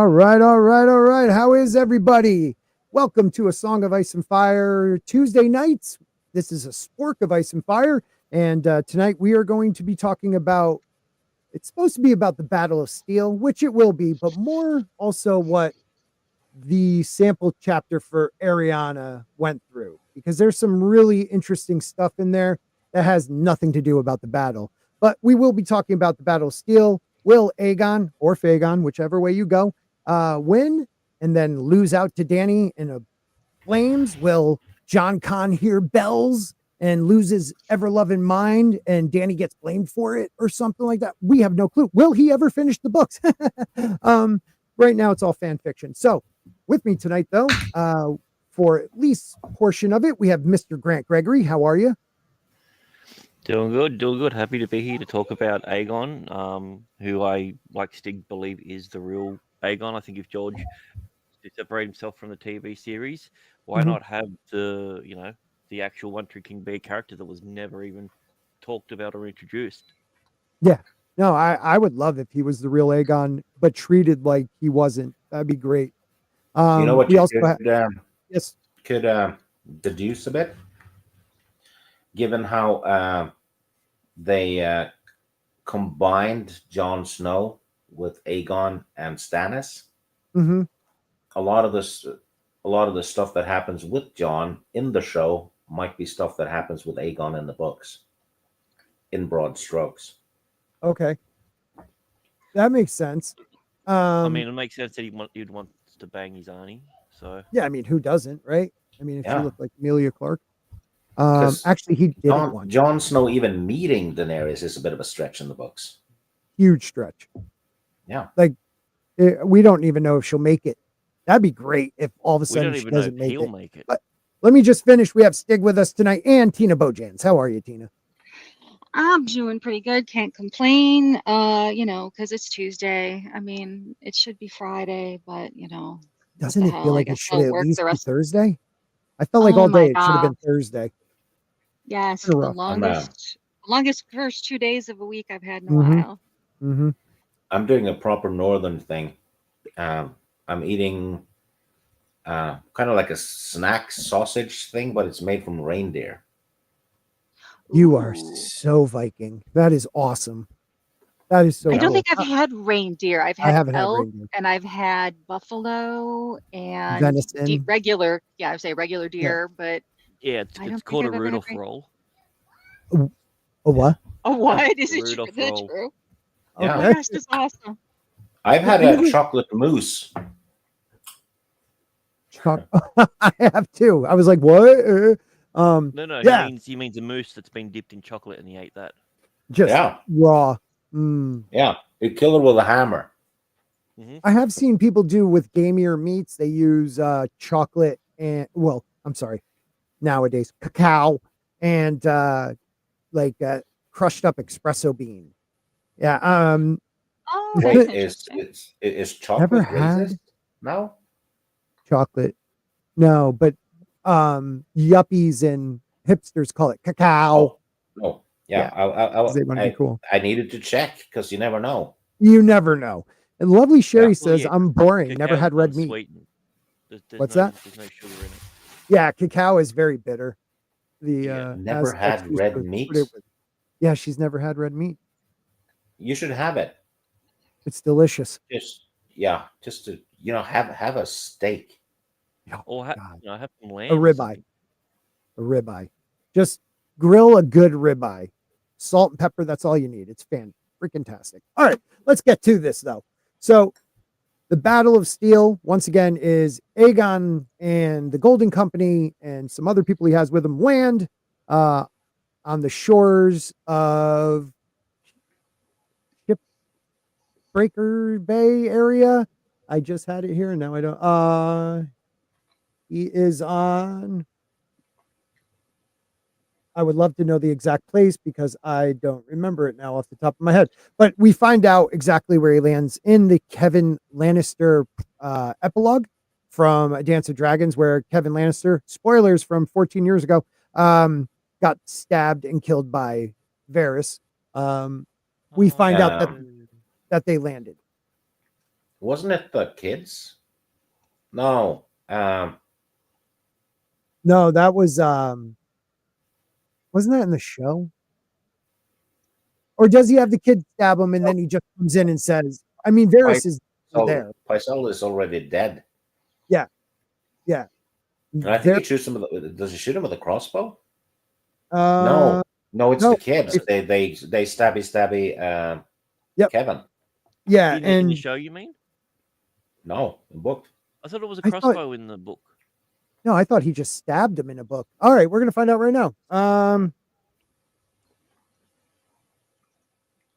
All right. How is everybody? Welcome to A Song of Ice and Fire Tuesday nights. This is a Spork of Ice and Fire. And tonight we are going to be talking about, it's supposed to be about the Battle of Steel, which it will be, but more also what the sample chapter for Ariana went through, because there's some really interesting stuff in there that has nothing to do about the battle. But we will be talking about the Battle of Steel. Will Aegon or fAegon, whichever way you go, win and then lose out to Dany in a flames? Will John Con hear bells and lose his ever-loving mind and Dany gets blamed for it or something like that? We have no clue. Will he ever finish the books? Right now it's all fan fiction. So with me tonight, though, for at least a portion of it, we have Mr. Grant Gregory. How are you? Doing good. Happy to be here to talk about Aegon, who I like to believe is the real Aegon. I think if George to separate himself from the TV series, why not have the actual One Tree King be a character that was never even talked about or introduced? Yeah. No, I would love if he was the real Aegon, but treated like he wasn't. That'd be great. You know what we you also yes could deduce a bit, given how they combined Jon Snow with Aegon and Stannis. Mm-hmm. A lot of the stuff that happens with Jon in the show might be stuff that happens with Aegon in the books, in broad strokes. Okay, that makes sense. I mean, it makes sense that he'd want to bang his Arnie. So yeah, I mean, who doesn't, right? I mean, if Yeah. she looked like Emilia Clarke. 'Cause Actually, he didn't want Jon Snow even meeting Daenerys is a bit of a stretch in the books. huge stretch. Yeah. Like we don't even know if she'll make it. That'd be great if all of a we sudden don't she even know doesn't if make he'll it. make it. But let me just finish. We have Stig with us tonight and Tina Bojans. How are you, Tina? I'm doing pretty good. Can't complain. Because it's Tuesday. I mean, it should be Friday, but what Doesn't the it hell? feel I like it guess should I'll at work least the be rest. Thursday? I felt like Oh all my day it should have been God. Thursday. Yes, Kinda the rough. longest first 2 days of a week I've had in a Mhm. while. Mm-hmm. I'm doing a proper northern thing. I'm eating kind of like a snack sausage thing, but it's made from reindeer. You are Ooh. so Viking. That is awesome. That is so I don't cool. think I've had reindeer. I've I had haven't had elk reindeer. and I've had buffalo and Venison. regular. Yeah, I would say regular Yeah. deer, but Yeah, I it's don't think called a I've ever had Rudolph reindeer. roll. A what? Oh, what? Is it true? Rudolph Is that roll. true? Yeah. Oh my Okay. gosh, that's awesome. I've had I a never- chocolate mousse. I have too. I was like, what? No, Yeah, he means a moose that's been dipped in chocolate and he ate that. just Yeah. raw. Yeah. You kill it with a hammer. I have seen people do with gamier meats. They use chocolate and nowadays cacao and crushed up espresso bean. Yeah. Oh, Wait, that's is interesting. chocolate Never had racist now? chocolate. No, but yuppies and hipsters call it cacao. Oh, no. Yeah. They want to be cool. I needed to check because you never know. You never know. And lovely Sherry Yeah. says, I'm boring. Never had red meat. Unsweetened. There's What's no, that? There's no sugar in it. Yeah, cacao is very bitter. Never had red meat. Yeah, she's never had red meat. You should have it. It's delicious. Just to have a steak. Or have some lamb. A or ribeye. something. A ribeye. Just grill a good ribeye. Salt and pepper, that's all you need. It's freaking-tastic. All right, let's get to this, though. So, the Battle of Steel, once again, is Aegon and the Golden Company and some other people he has with him land on the shores of Shipbreaker Bay area. I just had it here and now I don't. He is on. I would love to know the exact place because I don't remember it now off the top of my head. But we find out exactly where he lands in the Kevin Lannister epilogue from A Dance of Dragons, where Kevin Lannister, spoilers from 14 years ago, got stabbed and killed by Varys. We find out that they landed. Wasn't it the kids? No. No, that was wasn't that in the show? Or does he have the kid stab him and then he just comes in and says, I mean, Varys is there. Pycelle is already dead. Yeah. Yeah. And I think he shoots him does he shoot him with a crossbow? No, it's no. the kids. They stabby Yep. Kevin. Yeah, in the show, you mean? No, in the book. I thought it was a crossbow in the book. No, I thought he just stabbed him in a book. All right, we're gonna find out right now.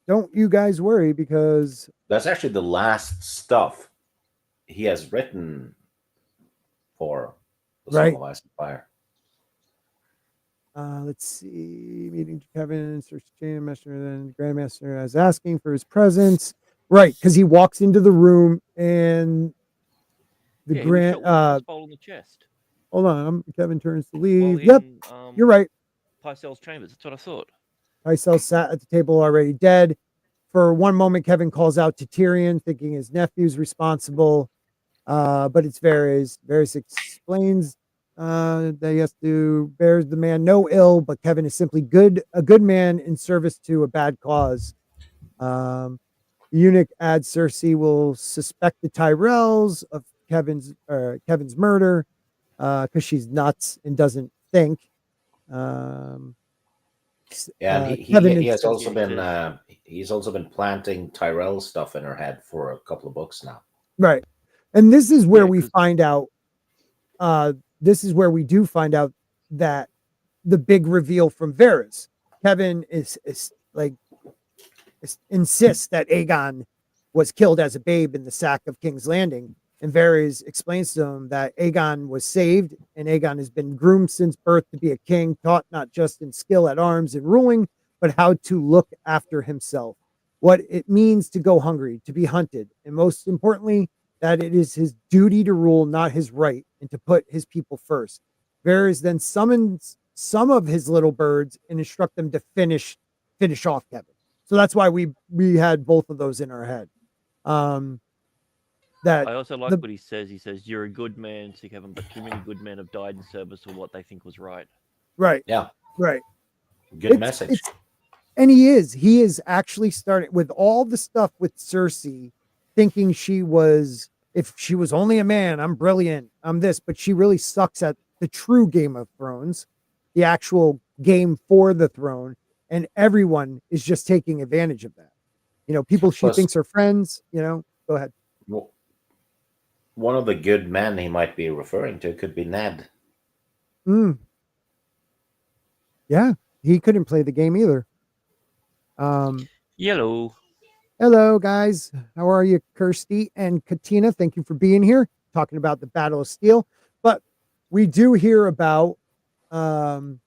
Don't you guys worry, because that's actually the last stuff he has written for the Song of Ice and Fire. Let's see. Meeting Kevin, search chain master, then Grandmaster is asking for his presence. Right, because he walks into the room and the crossbow on the chest. Hold on, Kevin turns to leave. Yep, you're right. Pycelle's chambers. That's what I thought. Pycelle sat at the table already dead. For one moment, Kevin calls out to Tyrion, thinking his nephew's responsible. But it's Varys. Varys explains that he has to bear the man no ill, but Kevin is simply a good man in service to a bad cause. The eunuch adds Cersei will suspect the Tyrells of Kevin's murder because she's nuts and doesn't think. He has also been he's also been planting Tyrell stuff in her head for a couple of books now. Right. And this is where we find out this is where we do find out that the big reveal from Varys. Kevin insists that Aegon was killed as a babe in the sack of King's Landing. And Varys explains to him that Aegon was saved, and Aegon has been groomed since birth to be a king, taught not just in skill at arms and ruling, but how to look after himself, what it means to go hungry, to be hunted, and most importantly, that it is his duty to rule, not his right, and to put his people first. Varys then summons some of his little birds and instruct them to finish off Kevin. So that's why we had both of those in our head. That I also like what he says. He says, "You're a good man, Sir Kevin, but too many good men have died in service of what they think was right." Right. Yeah. Right. Good message. And he is actually starting with all the stuff with Cersei, thinking if she was only a man, I'm brilliant, I'm this, but she really sucks at the true Game of Thrones, the actual game for the throne, and everyone is just taking advantage of that. People she thinks are friends, go ahead. One of the good men he might be referring to could be Ned. Yeah, he couldn't play the game either. Yellow. Hello, guys. How are you, Kirsty and Katina? Thank you for being here, talking about the Battle of Steel. But we do hear about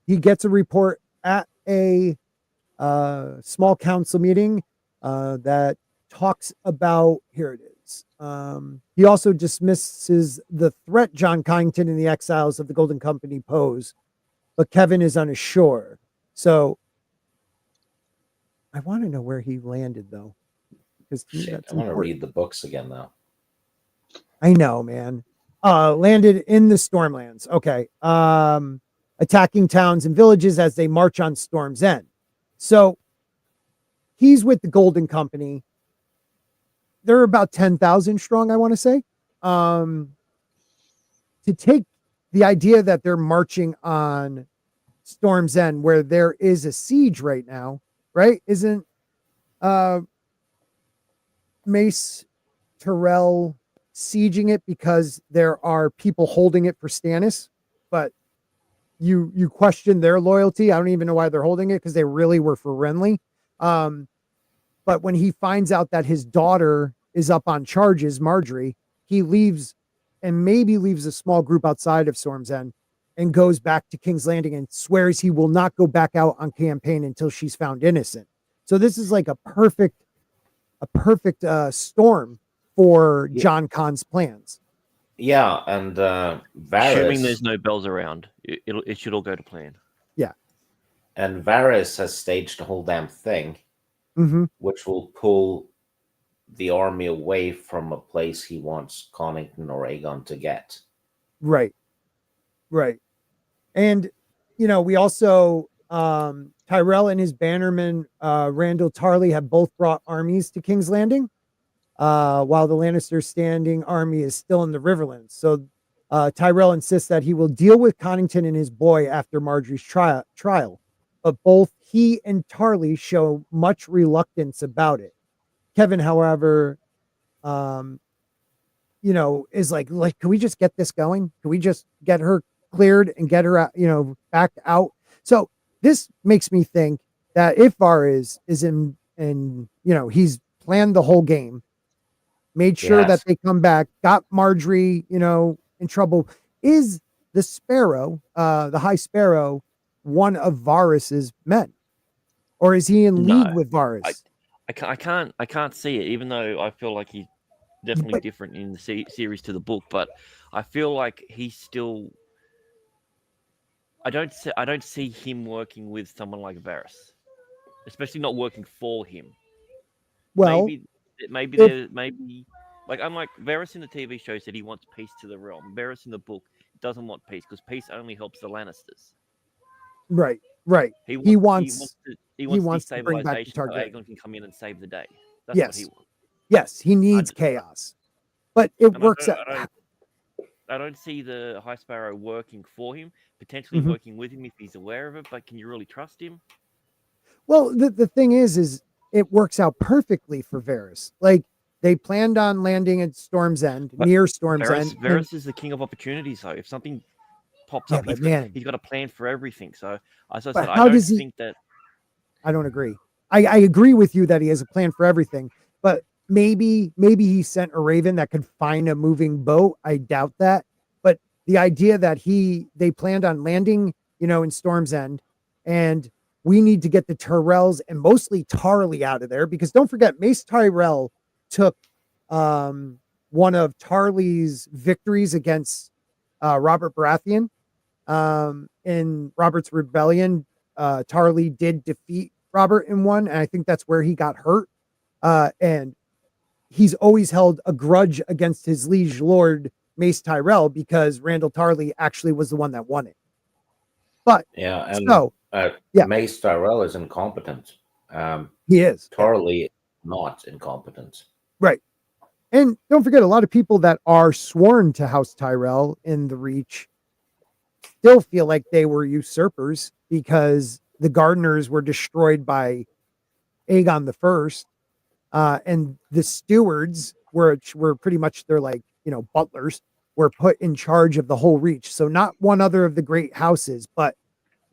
he gets a report at a small council meeting that talks about, here it is. He also dismisses the threat John Kyngton and the exiles of the Golden Company pose, but Kevin is unsure. So I want to know where he landed, though, because I want to read the books again now. I know, man. Landed in the Stormlands. Okay. Attacking towns and villages as they march on Storm's End. So he's with the Golden Company. They're about 10,000 strong, I want to say. To take the idea that they're marching on Storm's End, where there is a siege right now, right? Isn't Mace Tyrell sieging it because there are people holding it for Stannis? But you question their loyalty. I don't even know why they're holding it, because they really were for Renly. But when he finds out that his daughter is up on charges, Marjorie, he leaves, and maybe leaves a small group outside of Storm's End, and goes back to King's Landing and swears he will not go back out on campaign until she's found innocent. So this is like a perfect storm for John Khan's plans. Yeah, and Varys, assuming there's no bells around, it should all go to plan. Yeah, and Varys has staged the whole damn thing, mm-hmm. which will pull the army away from a place he wants Connington or Aegon to get. Right. Right. And, we also, Tyrell and his bannerman, Randall Tarley, have both brought armies to King's Landing, while the Lannister standing army is still in the Riverlands. So Tyrell insists that he will deal with Connington and his boy after Marjorie's trial. But both he and Tarley show much reluctance about it. Kevin, however, um, is like, can we just get this going? Can we just get her cleared and get her out, back out? So this makes me think that if Varys is in, he's planned the whole game, made sure that Yes. they come back, got Marjorie, in trouble. Is the Sparrow, the High Sparrow, one of Varys's men, or is he in league No. with Varys? I can't see it, even though I feel like he's definitely But- different in the series to the book. But I feel like he's still. I don't see him working with someone like Varys, especially not working for him. Well, maybe like unlike Varys in the TV show said he wants peace to the realm. Varys in the book doesn't want peace because peace only helps the Lannisters. right. He wants to bring back the destabilization so Targaryen. Aegon can come in and save the day. That's what he Yes. wants. Yes, he needs chaos, but it And works out. I don't see the High Sparrow working for him, potentially Mhm. working with him if he's aware of it. But can you really trust him? Well, the thing is it works out perfectly for Varys. Like, they planned on landing at Storm's End, But near Storm's End. and- Varys is the king of opportunities, though. If something pops Yeah, up, but man, he's got a plan for everything. So, as I But said, I how don't does he- think that. I don't agree. I agree with you that he has a plan for everything, but maybe he sent a raven that could find a moving boat. I doubt that. But the idea that they planned on landing, in Storm's End, and we need to get the Tyrells and mostly Tarly out of there, because don't forget, Mace Tyrell took one of Tarly's victories against Robert Baratheon. In Robert's rebellion, Tarly did defeat Robert in one, and I think that's where he got hurt. And he's always held a grudge against his liege lord Mace Tyrell, because Randall Tarly actually was the one that won it. But Yeah, and so yeah. Mace Tyrell is incompetent. He is. Tarly not incompetent. Right. And don't forget, a lot of people that are sworn to House Tyrell in the Reach still feel like they were usurpers, because the gardeners were destroyed by Aegon the First, and the stewards were pretty much, they're like, butlers, were put in charge of the whole Reach. So not one other of the great houses, but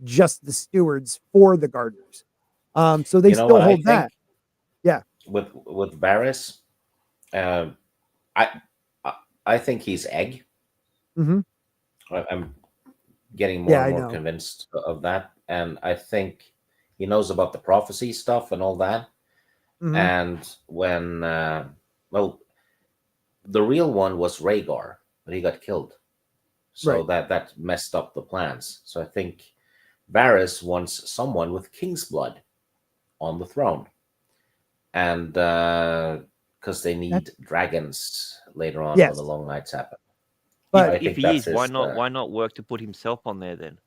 just the stewards for the gardeners. So they still what, hold that. Yeah. With Varys, I think he's egg. Mm-hmm. I'm getting more and more convinced of that, and I think he knows about the prophecy stuff and all that. Mm-hmm. And when the real one was Rhaegar, but he got killed, so that messed up the plans. So I think Varys wants someone with king's blood on the throne, and because they need dragons later on when the long nights happen. But if he is, why not work to put himself on there then?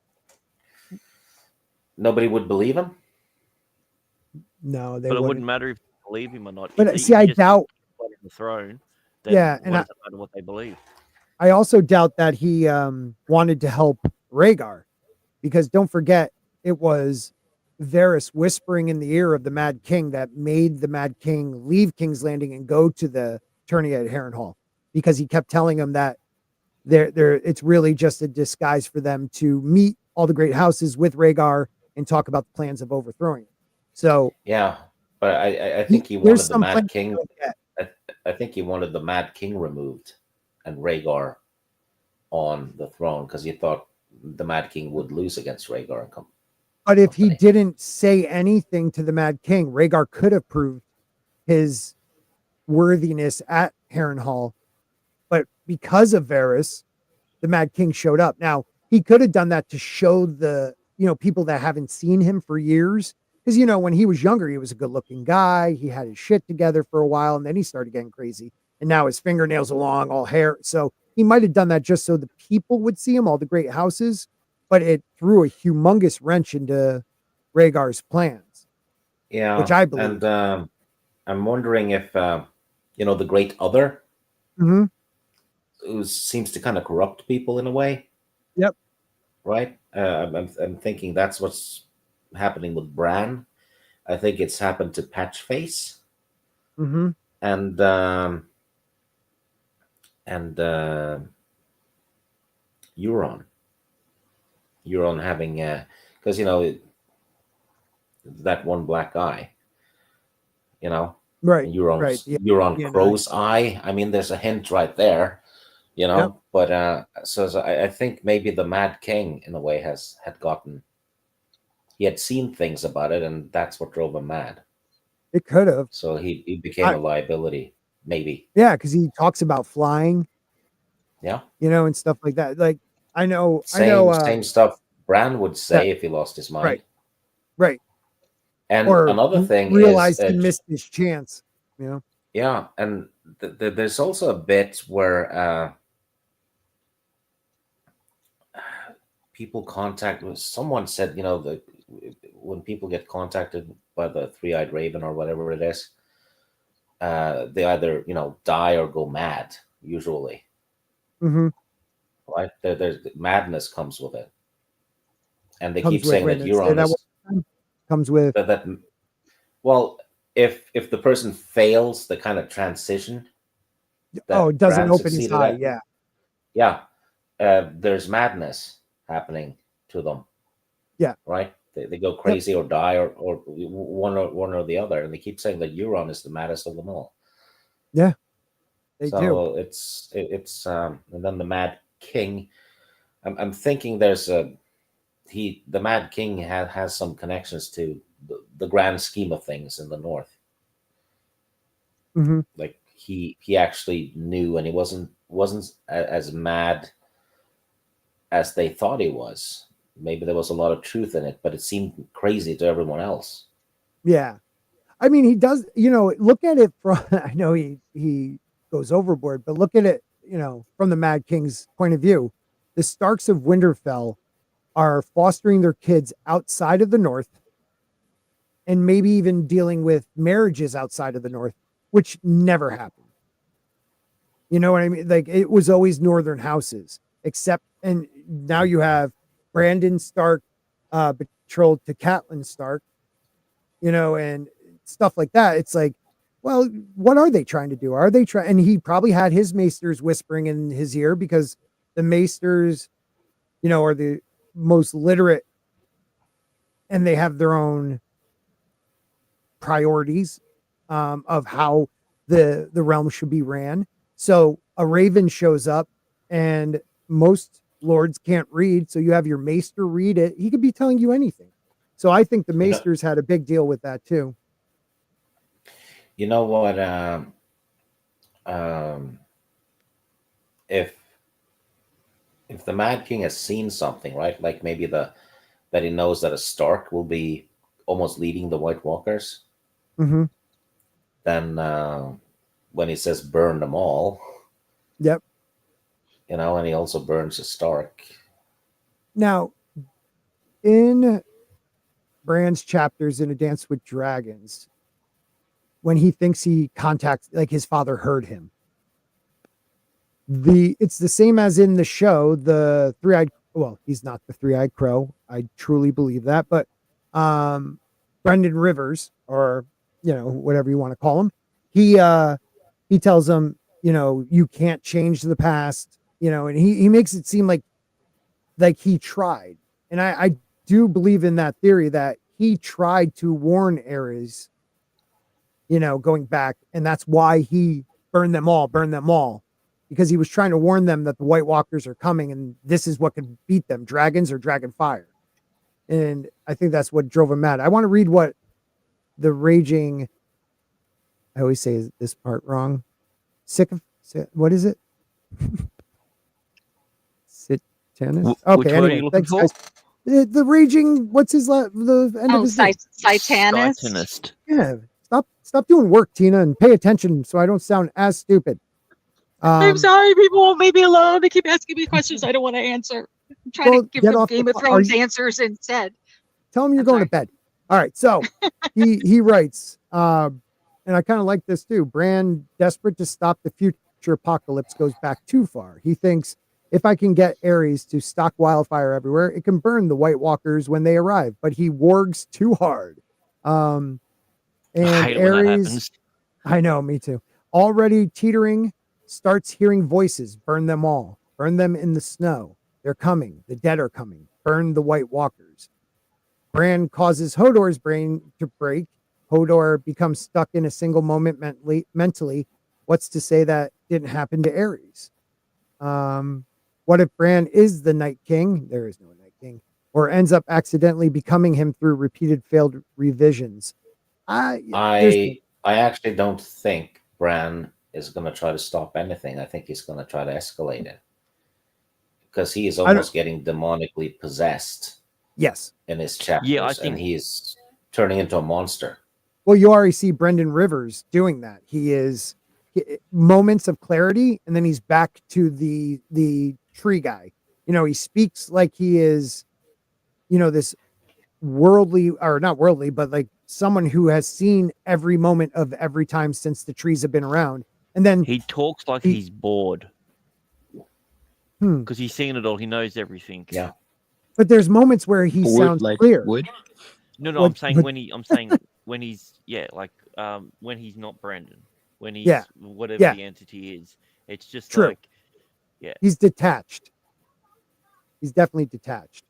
Nobody would believe him. No, but it wouldn't matter if they believe him or not. But see, I doubt the throne. Then and does it matter what they believe? I also doubt that he wanted to help Rhaegar, because don't forget, it was Varys whispering in the ear of the Mad King that made the Mad King leave King's Landing and go to the tourney at Harrenhal, because he kept telling him that it's really just a disguise for them to meet all the great houses with Rhaegar and talk about the plans of overthrowing it. So yeah, but I think he wanted the Mad King. I think he wanted the Mad King removed and Rhaegar on the throne, because he thought the Mad King would lose against Rhaegar and come. But if he didn't say anything to the Mad King, Rhaegar could have proved his worthiness at Harrenhal. But because of Varys, the Mad King showed up. Now, he could have done that to show the people that haven't seen him for years because you know when he was younger, he was a good-looking guy. He had his shit together for a while, and then he started getting crazy. And now his fingernails are long, all hair. So he might have done that just so the people would see him, all the great houses. But it threw a humongous wrench into Rhaegar's plans, which Yeah, I believe. and I'm wondering if the Great Other, Mhm. who seems to kind of corrupt people in a way, Yep. right? I'm thinking that's what's happening with Bran. I think it's happened to Patchface Hmm. and Euron. Euron having because that one black eye, you know, Right. Right. Euron's Yeah. Euron Yeah. No, Crow's eye. I mean, there's a hint right there, yep. But so I think maybe the Mad King in a way had gotten he had seen things about it, and that's what drove him mad. It could have. So he became a liability, maybe. Yeah, because he talks about flying, Yeah, and stuff like that. Like I know, same stuff Bran would that say if he lost his mind. right, right, And or another thing is, realized he missed his chance. You know, yeah, and there's also a bit where people contact. Someone said, when people get contacted by the three-eyed raven or whatever it is, they either die or go mad. Usually, hmm right? There's madness comes with it, and they comes keep with. saying Wait a that minute, say Euron that one is more time. Comes with. that. Well, if the person fails the kind of transition Oh, that it doesn't Bran open his succeeded eye. at, Yeah, yeah, there's madness happening to them, yeah, right? They go yep. crazy or die or one or the other, and they keep saying that Euron is the maddest of them all. Yeah, they do. So it's and then the Mad King. I'm thinking there's the Mad King has some connections to the grand scheme of things in the North. Hmm. Like he actually knew, and he wasn't as mad as they thought he was. Maybe there was a lot of truth in it, but it seemed crazy to everyone else. Yeah, I mean, he does. Look at it from. I know he goes overboard, but look at it. From the Mad King's point of view, the Starks of Winterfell are fostering their kids outside of the North and maybe even dealing with marriages outside of the North, which never happened. You know what I mean? Like it was always Northern houses, and now you have Brandon Stark betrothed to Catelyn Stark, and stuff like that. It's like, well, what are they trying to do? Are they trying? And he probably had his maesters whispering in his ear because the maesters, are the most literate and they have their own priorities of how the realm should be ran. So a raven shows up, and most lords can't read. So you have your maester read it. He could be telling you anything. So I think the You know, maesters had a big deal with that too. you know what? Um, if the Mad King has seen something, right? Like maybe that he knows that a Stark will be almost leading the White Walkers, Hmm. then when he says burn them all, Yep. and he also burns a Stark. Now in Bran's chapters in A Dance with Dragons, when he thinks he contacts, like his father heard him, it's the same as in the show, the three-eyed, well, he's not the three-eyed crow, I truly believe that, but Brendan Rivers, or whatever you want to call him, he tells him, you can't change the past, and he makes it seem like he tried. And I do believe in that theory that he tried to warn Ares, going back, and that's why he burned them all, because he was trying to warn them that the White Walkers are coming, and this is what could beat them: dragons or dragon fire. And I think that's what drove him mad. I want to read what the raging. I always say this part wrong. What is it? Sit tennis. Which Okay. word are Anyway, you looking thanks, for? guys. The raging, what's the end of his name? Titanist. Titanist. Yeah, stop doing work, Tina, and pay attention so I don't sound as stupid. I'm sorry, people won't leave me alone. They keep asking me questions I don't want to answer. I'm trying to give them Game of Thrones answers instead. Tell him you're going to bed. All right, so he writes, and I kind of like this too. Bran, desperate to stop the future apocalypse, goes back too far. He thinks, if I can get Aerys to stock wildfire everywhere, it can burn the White Walkers when they arrive. But he wargs too hard. And I hate it when that Aerys, happens. I know, me too. Already teetering, starts hearing voices. Burn them all. Burn them in the snow. They're coming. The dead are coming. Burn the White Walkers. Bran causes Hodor's brain to break. Hodor becomes stuck in a single moment mentally. What's to say that didn't happen to Aerys? What if Bran is the Night King? There is no Night King. Or ends up accidentally becoming him through repeated failed revisions. I actually don't think Bran is going to try to stop anything. I think he's going to try to escalate it because he is almost getting demonically possessed. Yes. In his chapters, Yeah, I think and he's turning into a monster. Well, you already see Brendan Rivers doing that. He is moments of clarity, and then he's back to the tree guy. You know, he speaks like he is, you know, this worldly, or not worldly, but like someone who has seen every moment of every time since the trees have been around. And then he talks like he's bored because he's seen it all. He knows everything. Yeah. But there's moments where he sounds like clear. wood. No, I'm saying when he's when he's not Brandon, when he's whatever the entity is. It's just true. Like he's detached. He's definitely detached.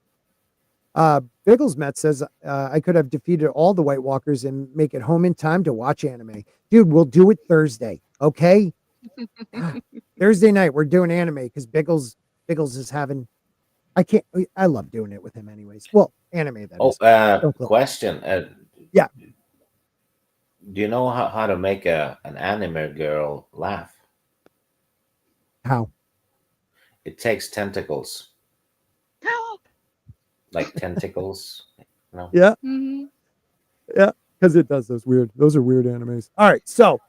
Bigglesmet says, I could have defeated all the White Walkers and make it home in time to watch anime. Dude, we'll do it Thursday. Okay. Thursday night, we're doing anime because Biggles is having, I love doing it with him anyways. Well, anime, that is. Question. Yeah. Do you know how to make an anime girl laugh? How? It takes tentacles. Like tentacles. No. Yeah. Mm-hmm. Yeah. Because it does those are weird animes. All right. So.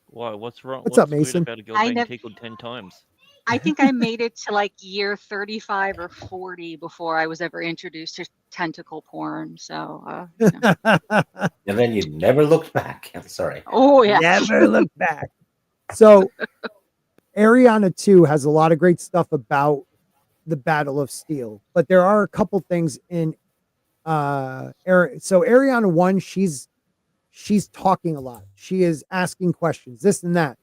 Why? What's wrong? What's up, Mason? About a girl being tickled 10 times? I think I made it to like year 35 or 40 before I was ever introduced to tentacle porn. So, And then you never looked back. I'm sorry. Oh, yeah. Never looked back. So, Ariana 2 has a lot of great stuff about the Battle of Steel, but there are a couple things in so Ariana 1, she's talking a lot. She is asking questions, this and that.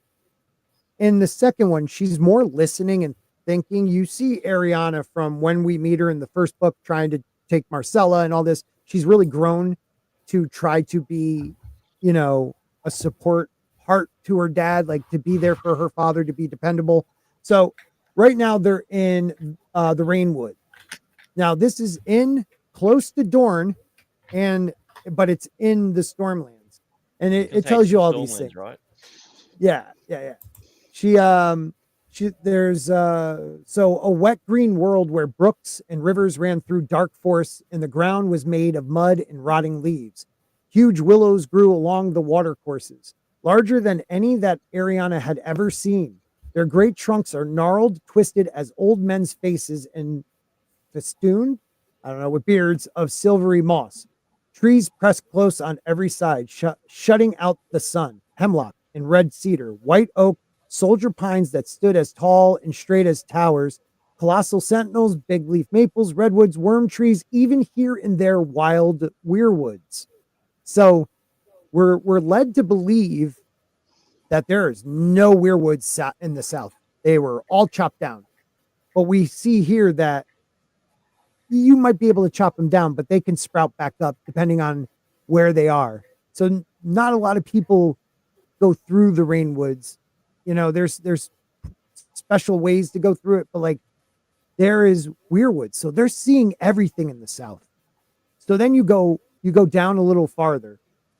In the second one, she's more listening and thinking. You see Ariana from when we meet her in the first book trying to take Marcella and all this. She's really grown to try to be, you know, a support heart to her dad, like to be there for her father, to be dependable. So right now they're in the Rainwood. Now this is in close to Dorne, but it's in the Stormlands, and it tells you all these things, right? Yeah. There's so a wet green world where brooks and rivers ran through dark forests, and the ground was made of mud and rotting leaves. Huge willows grew along the watercourses, larger than any that Ariana had ever seen. Their great trunks are gnarled, twisted as old men's faces, and festooned, with beards of silvery moss. Trees pressed close on every side, shutting out the sun. Hemlock and red cedar, white oak, soldier pines that stood as tall and straight as towers, colossal sentinels, big leaf maples, redwoods, worm trees, even here and there wild weirwoods. So we're led to believe that there is no weirwoods in the South. They were all chopped down. But we see here that you might be able to chop them down, but they can sprout back up depending on where they are. So not a lot of people go through the Rainwoods. You know, there's special ways to go through it, but like there is weirwood. So they're seeing everything in the South. So then you go down a little farther.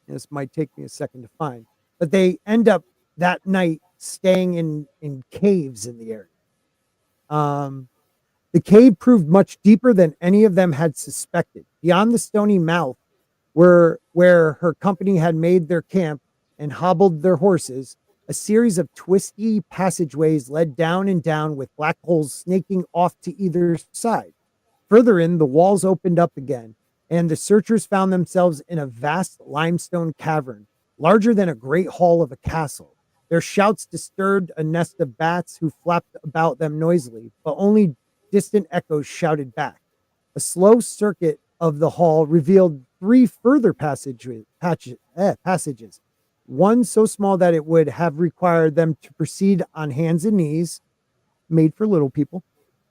This might take me a second to find, but they end up that night staying in caves in the area. The cave proved much deeper than any of them had suspected. Beyond the stony mouth, where her company had made their camp and hobbled their horses, a series of twisty passageways led down and down with black holes snaking off to either side. Further in, the walls opened up again, and the searchers found themselves in a vast limestone cavern, larger than a great hall of a castle. Their shouts disturbed a nest of bats who flapped about them noisily, but only distant echoes shouted back. A slow circuit of the hall revealed three further passages, one so small that it would have required them to proceed on hands and knees, made for little people.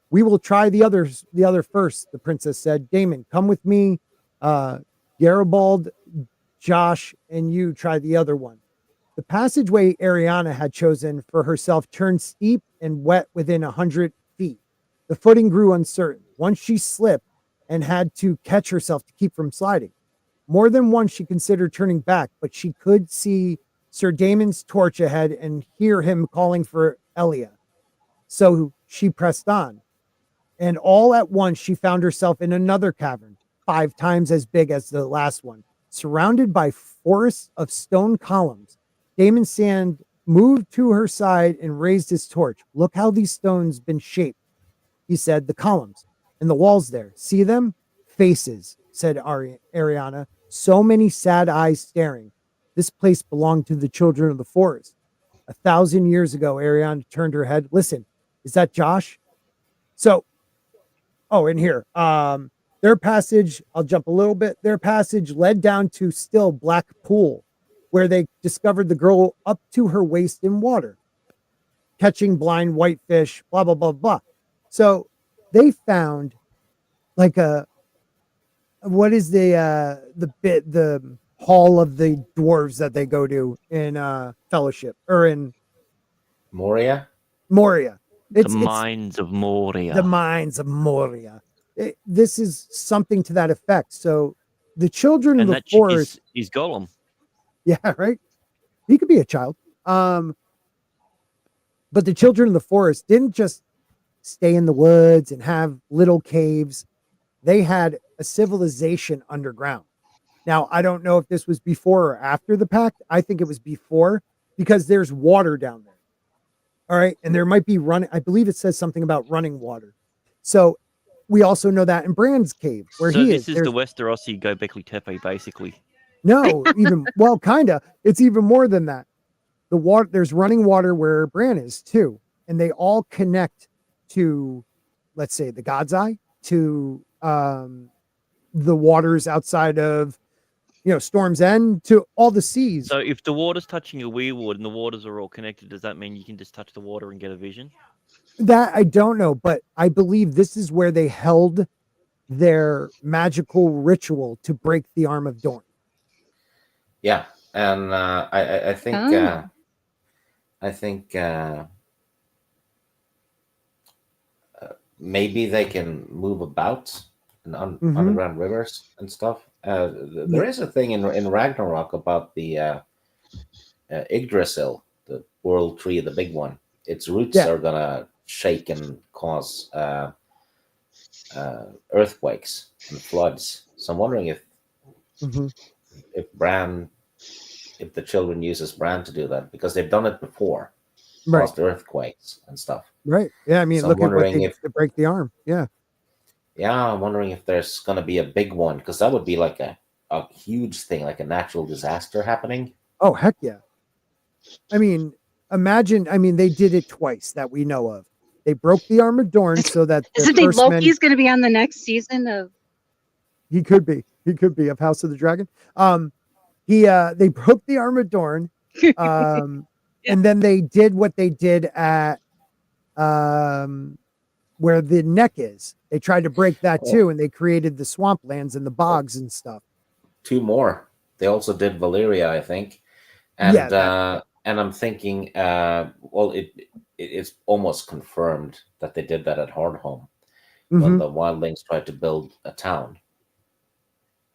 We will try the other first, the princess said. Damon, come with me. Garibald, Josh, and you try the other one. The passageway Ariana had chosen for herself turned steep and wet within 100 feet. The footing grew uncertain. Once she slipped and had to catch herself to keep from sliding. More than once she considered turning back, but she could see Sir Damon's torch ahead and hear him calling for Elia. So she pressed on. And all at once she found herself in another cavern, 5 times as big as the last one, surrounded by forests of stone columns. Damon Sand moved to her side and raised his torch. Look how these stones been shaped, he said. The columns and the walls there. See them? Faces, said Ariana. So many sad eyes staring. This place belonged to the children of the forest. 1,000 years ago, Ariana turned her head. Listen, is that Josh? So, in here, their passage, I'll jump a little bit. Their passage led down to still black pool, where they discovered the girl up to her waist in water, catching blind whitefish, blah, blah, blah, blah. So they found like what is the hall of the dwarves that they go to in Fellowship or in Moria? Moria. The Mines of Moria. The Mines of Moria. This is something to that effect. So the children of the forest is Gollum. Yeah, right. He could be a child. But the children of the forest didn't just stay in the woods and have little caves. They had a civilization underground. Now, I don't know if this was before or after the pact. I think it was before because there's water down there. All right. And there might be running. I believe it says something about running water. So we also know that in Bran's cave where he is. So this is the Westerosi Göbekli Tepe, basically. No, well, kind of. It's even more than that. The water, there's running water where Bran is too. And they all connect to, let's say, the God's Eye, to the waters outside of, Storm's End, to all the seas. So if the water's touching a weirwood and the waters are all connected, does that mean you can just touch the water and get a vision? That I don't know, but I believe this is where they held their magical ritual to break the arm of Dorne. Yeah, and I think maybe they can move about in underground rivers and stuff. There is a thing in Ragnarok about the Yggdrasil, the world tree, the big one. Its roots are gonna shake and cause earthquakes and floods. So I'm wondering if the children uses Bran to do that, because they've done it before, caused earthquakes and stuff. Right. Yeah. I mean, So look at what they if to break the arm. Yeah. Yeah, I'm wondering if there's going to be a big one, because that would be like a huge thing, like a natural disaster happening. Oh, heck yeah. I mean, imagine, they did it twice that we know of. They broke the arm of Dorne so that Isn't it Loki's going to be on the next season of? He could be of House of the Dragon. They broke the arm of Dorne, and then they did what they did at where the neck is. They tried to break that too, and they created the swamplands and the bogs and stuff. 2 more. They also did Valyria, I think. And and I'm thinking, it's almost confirmed that they did that at Hardhome when the wildlings tried to build a town.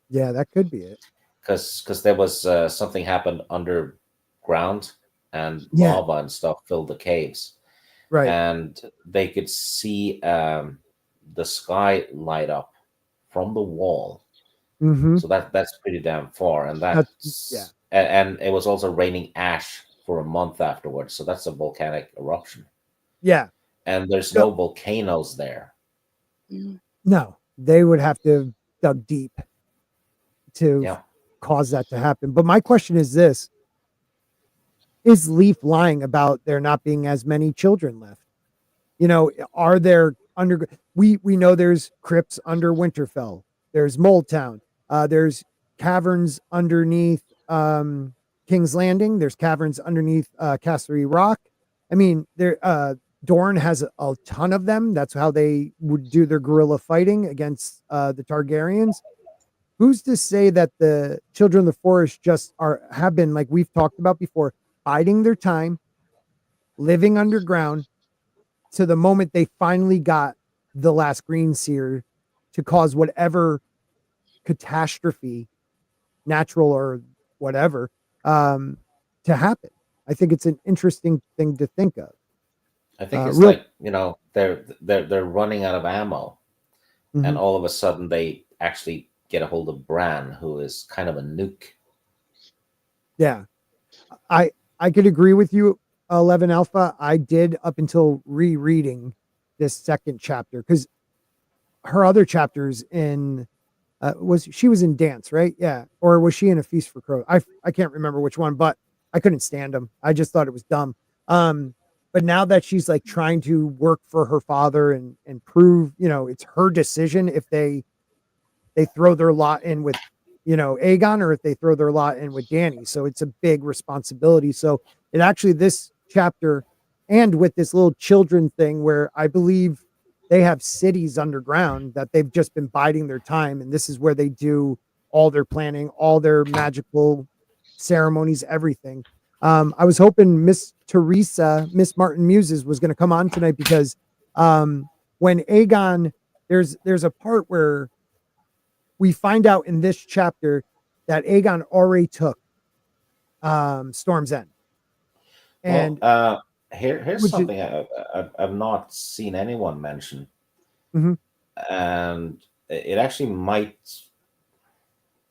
Yeah, that could be it. Because there was something happened underground, and lava and stuff filled the caves. Right. And they could see the sky light up from the wall. Mm-hmm. So that's pretty damn far, and Yeah. and it was also raining ash for a month afterwards. So that's a volcanic eruption, Yeah. and there's So- no volcanoes there. No, they would have to dug deep to Yeah, cause that to happen. But my question is this: is Leaf lying about there not being as many children left? You know, are there under we know there's crypts under Winterfell, there's Moldtown, there's caverns underneath King's Landing, there's caverns underneath Casterly Rock. I mean, there Dorne has a ton of them. That's how they would do their guerrilla fighting against the Targaryens. Who's to say that the children of the forest just have been, like we've talked about before, biding their time, living underground to the moment they finally got the last green seer to cause whatever catastrophe, natural or whatever, to happen. I think it's an interesting thing to think of. I think it's real- like, they're running out of ammo, Mhm. and all of a sudden they actually get a hold of Bran, who is kind of a nuke. Yeah, I could agree with you, 11 Alpha. I did up until rereading this second chapter, because her other chapters in she was in Dance, right? Yeah, or was she in A Feast for Crows? I can't remember which one, but I couldn't stand them. I just thought it was dumb. But now that she's like trying to work for her father and prove, it's her decision if they throw their lot in with, Aegon, or if they throw their lot in with Dany. So it's a big responsibility. So it actually, this chapter, and with this little children thing where I believe they have cities underground that they've just been biding their time. And this is where they do all their planning, all their magical ceremonies, everything. I was hoping Miss Martin Muses was going to come on tonight, because when Aegon, there's a part where we find out in this chapter that Aegon already took Storm's End. And here's which is- something I've not seen anyone mention, Mhm. and it actually might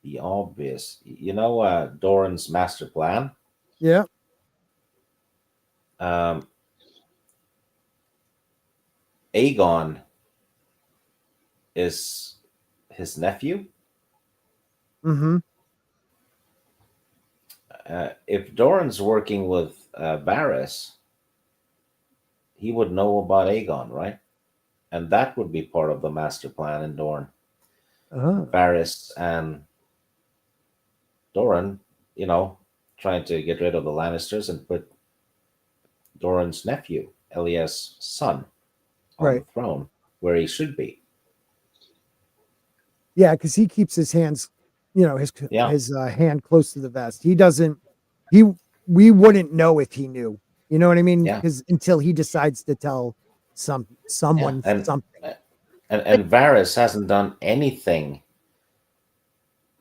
be obvious. Doran's master plan. yeah, Aegon is his nephew. mm-hmm. If Doran's working with Varys, he would know about Aegon, right? And that would be part of the master plan in Dorne. Varys and Doran, trying to get rid of the Lannisters and put Doran's nephew, Elias' son, on the throne where he should be. Yeah, because he keeps his hands, his hand close to the vest. He doesn't. We wouldn't know if he knew. You know what I mean? Yeah. Because until he decides to tell someone something. And Varys hasn't done anything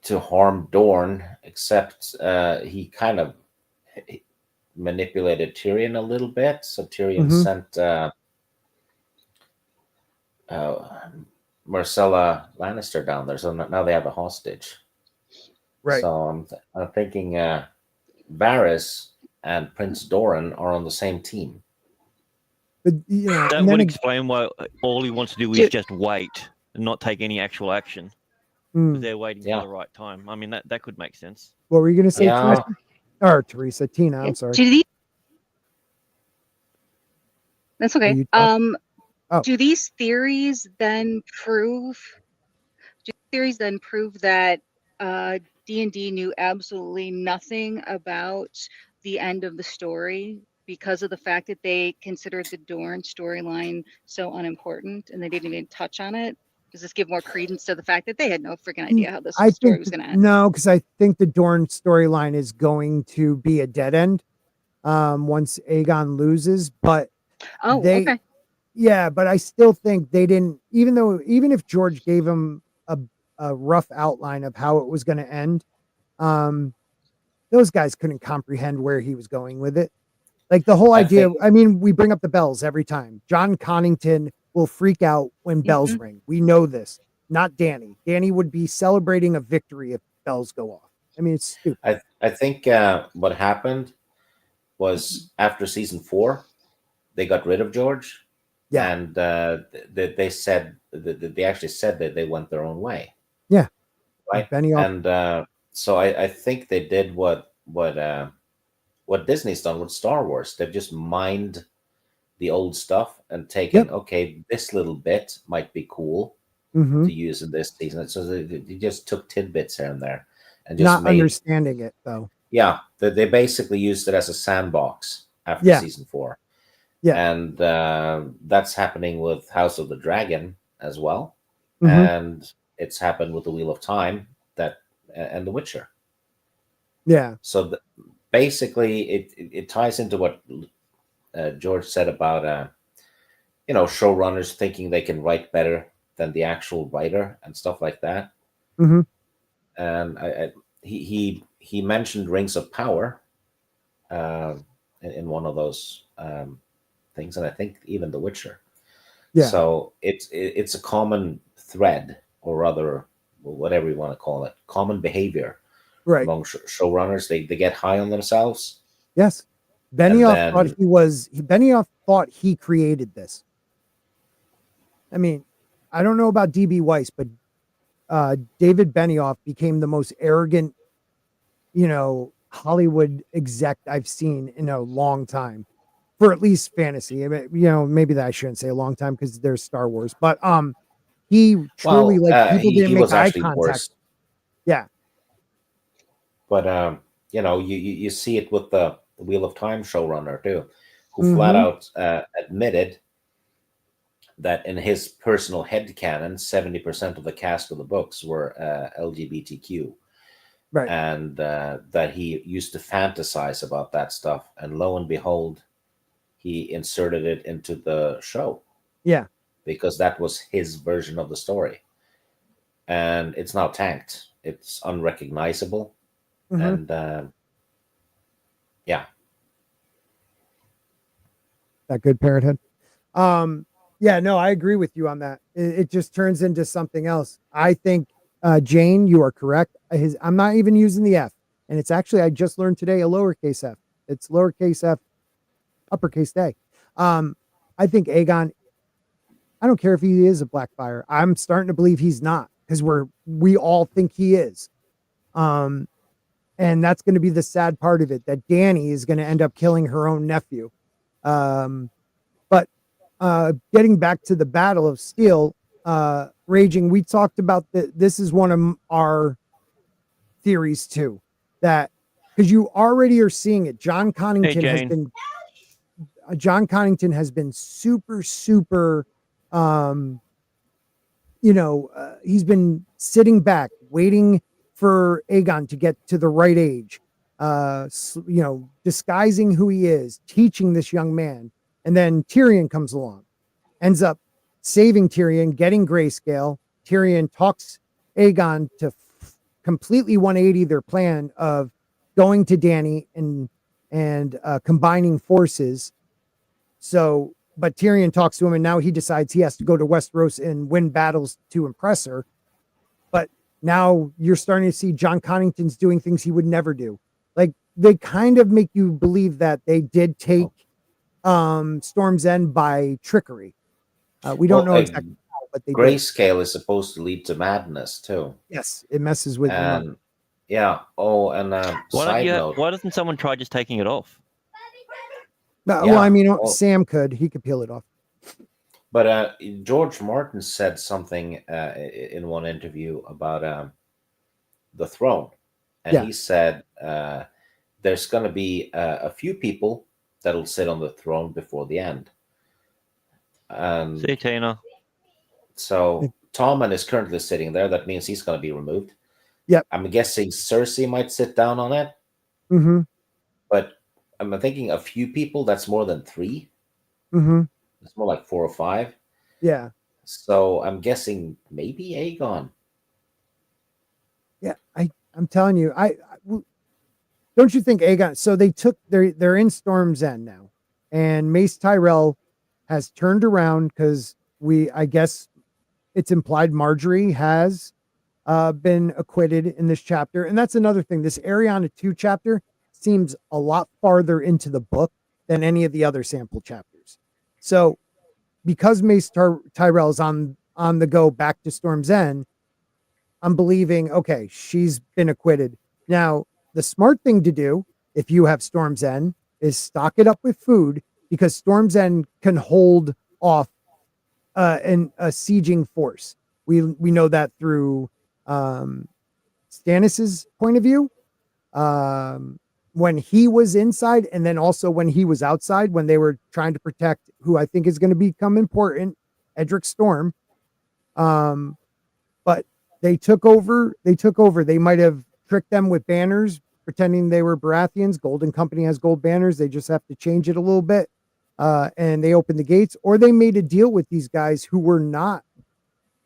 to harm Dorne, except he kind of manipulated Tyrion a little bit. So Tyrion sent Myrcella Lannister down there. So now they have a hostage. Right. So I'm thinking Varys and Prince Doran are on the same team. But that would explain why all he wants to do is just wait and not take any actual action. They're waiting for the right time. I mean, that could make sense. What were you going to say, Teresa? Or Teresa, Tina, I'm sorry. That's okay. Do these theories then prove that D&D knew absolutely nothing about the end of the story because of the fact that they considered the Dorne storyline so unimportant and they didn't even touch on it? Does this give more credence to the fact that they had no freaking idea how this story was going to end? No, because I think the Dorne storyline is going to be a dead end once Aegon loses. But okay. Yeah, but I still think they didn't, even if George gave him a rough outline of how it was going to end, those guys couldn't comprehend where he was going with it. Like the whole idea, I mean, we bring up the bells every time. John Connington will freak out when bells ring. We know this. Not Danny. Danny would be celebrating a victory if bells go off. I mean, it's stupid. I think what happened was after season 4, they got rid of George, Yeah. and they said they actually said that they went their own way. Yeah. Right. Benioff. And so I think they did what Disney's done with Star Wars. They've just mined the old stuff and taken, okay, this little bit might be cool Mhm. to use in this season. So they just took tidbits here and there and just Not made, understanding it though. yeah, they basically used it as a sandbox after Yeah. season 4. Yeah. And that's happening with House of the Dragon as well. Mhm. And it's happened with the Wheel of Time and The Witcher. Yeah. So basically, it ties into what George said about showrunners thinking they can write better than the actual writer and stuff like that. Mhm. And he mentioned Rings of Power in one of those things, and I think even The Witcher. Yeah. So it's a common thread, or rather, whatever you want to call it, common behavior Right. among showrunners. They get high on themselves. Yes. Benioff then- thought Benioff thought he created this. I mean, I don't know about DB Weiss, but David Benioff became the most arrogant, Hollywood exec I've seen in a long time, for at least fantasy. I mean, maybe that I shouldn't say a long time because there's Star Wars, but he truly people didn't he make was eye actually contact. worse. Yeah. But you see it with the Wheel of Time showrunner too, who Mhm. flat out admitted that in his personal headcanon, 70% of the cast of the books were LGBTQ. Right. And that he used to fantasize about that stuff. And lo and behold, he inserted it into the show. Yeah. Because that was his version of the story. And it's now tanked. It's unrecognizable. Mhm. And yeah. That good parrot head. Yeah, no, I agree with you on that. It just turns into something else. I think Jane, you are correct. I'm not even using the F, and it's actually, I just learned today, a lowercase f. It's lowercase f, uppercase A. I think Aegon, I don't care if he is a Blackfire. I'm starting to believe he's not, because we all think he is. And that's going to be the sad part of it, that Dany is going to end up killing her own nephew. But getting back to the Battle of Steel, Raging, we talked about this is one of our theories too, that because you already are seeing it. John Connington has been super he's been sitting back waiting for Aegon to get to the right age, disguising who he is, teaching this young man. And then Tyrion comes along, ends up saving Tyrion, getting grayscale. Tyrion talks Aegon to completely 180 their plan of going to Dany and combining forces. So, but Tyrion talks to him, and now he decides he has to go to Westeros and win battles to impress her. But now you're starting to see John Connington's doing things he would never do. Like, they kind of make you believe that they did take Storm's End by trickery. We don't know exactly how, but they did. Grayscale is supposed to lead to madness too. Yes, it messes with your mind. Yeah. Oh, and side note. Why doesn't someone try just taking it off? Well, I mean, Sam could. He could peel it off. But George Martin said something in one interview about the throne. And he said there's going to be a few people that'll sit on the throne before the end. See, Tina. So Tommen is currently sitting there. That means he's going to be removed. Yep. I'm guessing Cersei might sit down on it. Mm-hmm. But I'm thinking a few people, that's more than 3. Mm-hmm. It's more like 4 or 5. Yeah. So I'm guessing maybe Aegon. Yeah, I'm telling you, I don't you think Aegon? So they're in Storm's End now, and Mace Tyrell has turned around because I guess it's implied Marjorie has been acquitted in this chapter. And that's another thing. This Ariana 2 chapter seems a lot farther into the book than any of the other sample chapters. So because Mace Tyrell is on the go back to Storm's End, I'm believing, okay, she's been acquitted. Now, the smart thing to do if you have Storm's End is stock it up with food, because Storm's End can hold off a sieging force. We know that through Stannis's point of view, when he was inside, and then also when he was outside, when they were trying to protect who I think is going to become important, Edric Storm. But they took over. They might have tricked them with banners, pretending they were Baratheons. Golden Company has gold banners. They just have to change it a little bit. And they opened the gates, or they made a deal with these guys who were not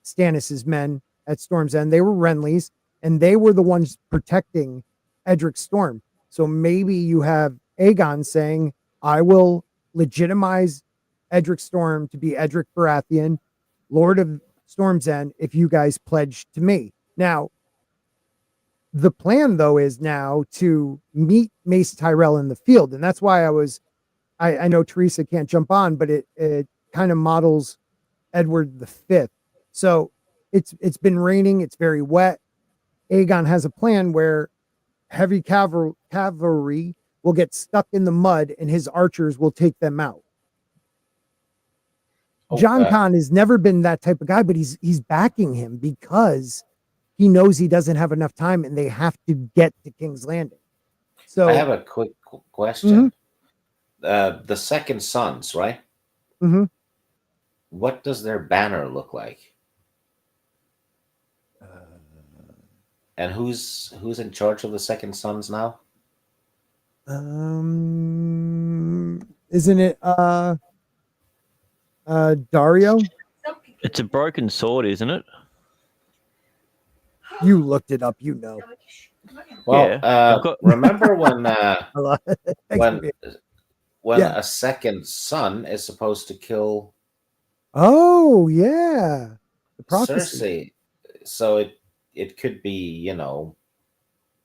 Stannis's men at Storm's End. They were Renly's, and they were the ones protecting Edric Storm. So maybe you have Aegon saying, I will legitimize Edric Storm to be Edric Baratheon, Lord of Storm's End, if you guys pledge to me. Now, the plan, though, is now to meet Mace Tyrell in the field. And that's why I know Teresa can't jump on, but it kind of models Edward V. So it's been raining. It's very wet. Aegon has a plan where heavy cavalry will get stuck in the mud and his archers will take them out. John Kahn has never been that type of guy, but he's backing him because he knows he doesn't have enough time and they have to get to King's Landing. So I have a quick question. The Second Sons, right? Mm-hmm. What does their banner look like? And who's in charge of the Second Sons now? Isn't it Dario? It's a broken sword, isn't it? You looked it up, you know. Well, yeah, remember when when Yeah. a second son is supposed to kill Oh yeah, the prophecy. Cersei? So it could be,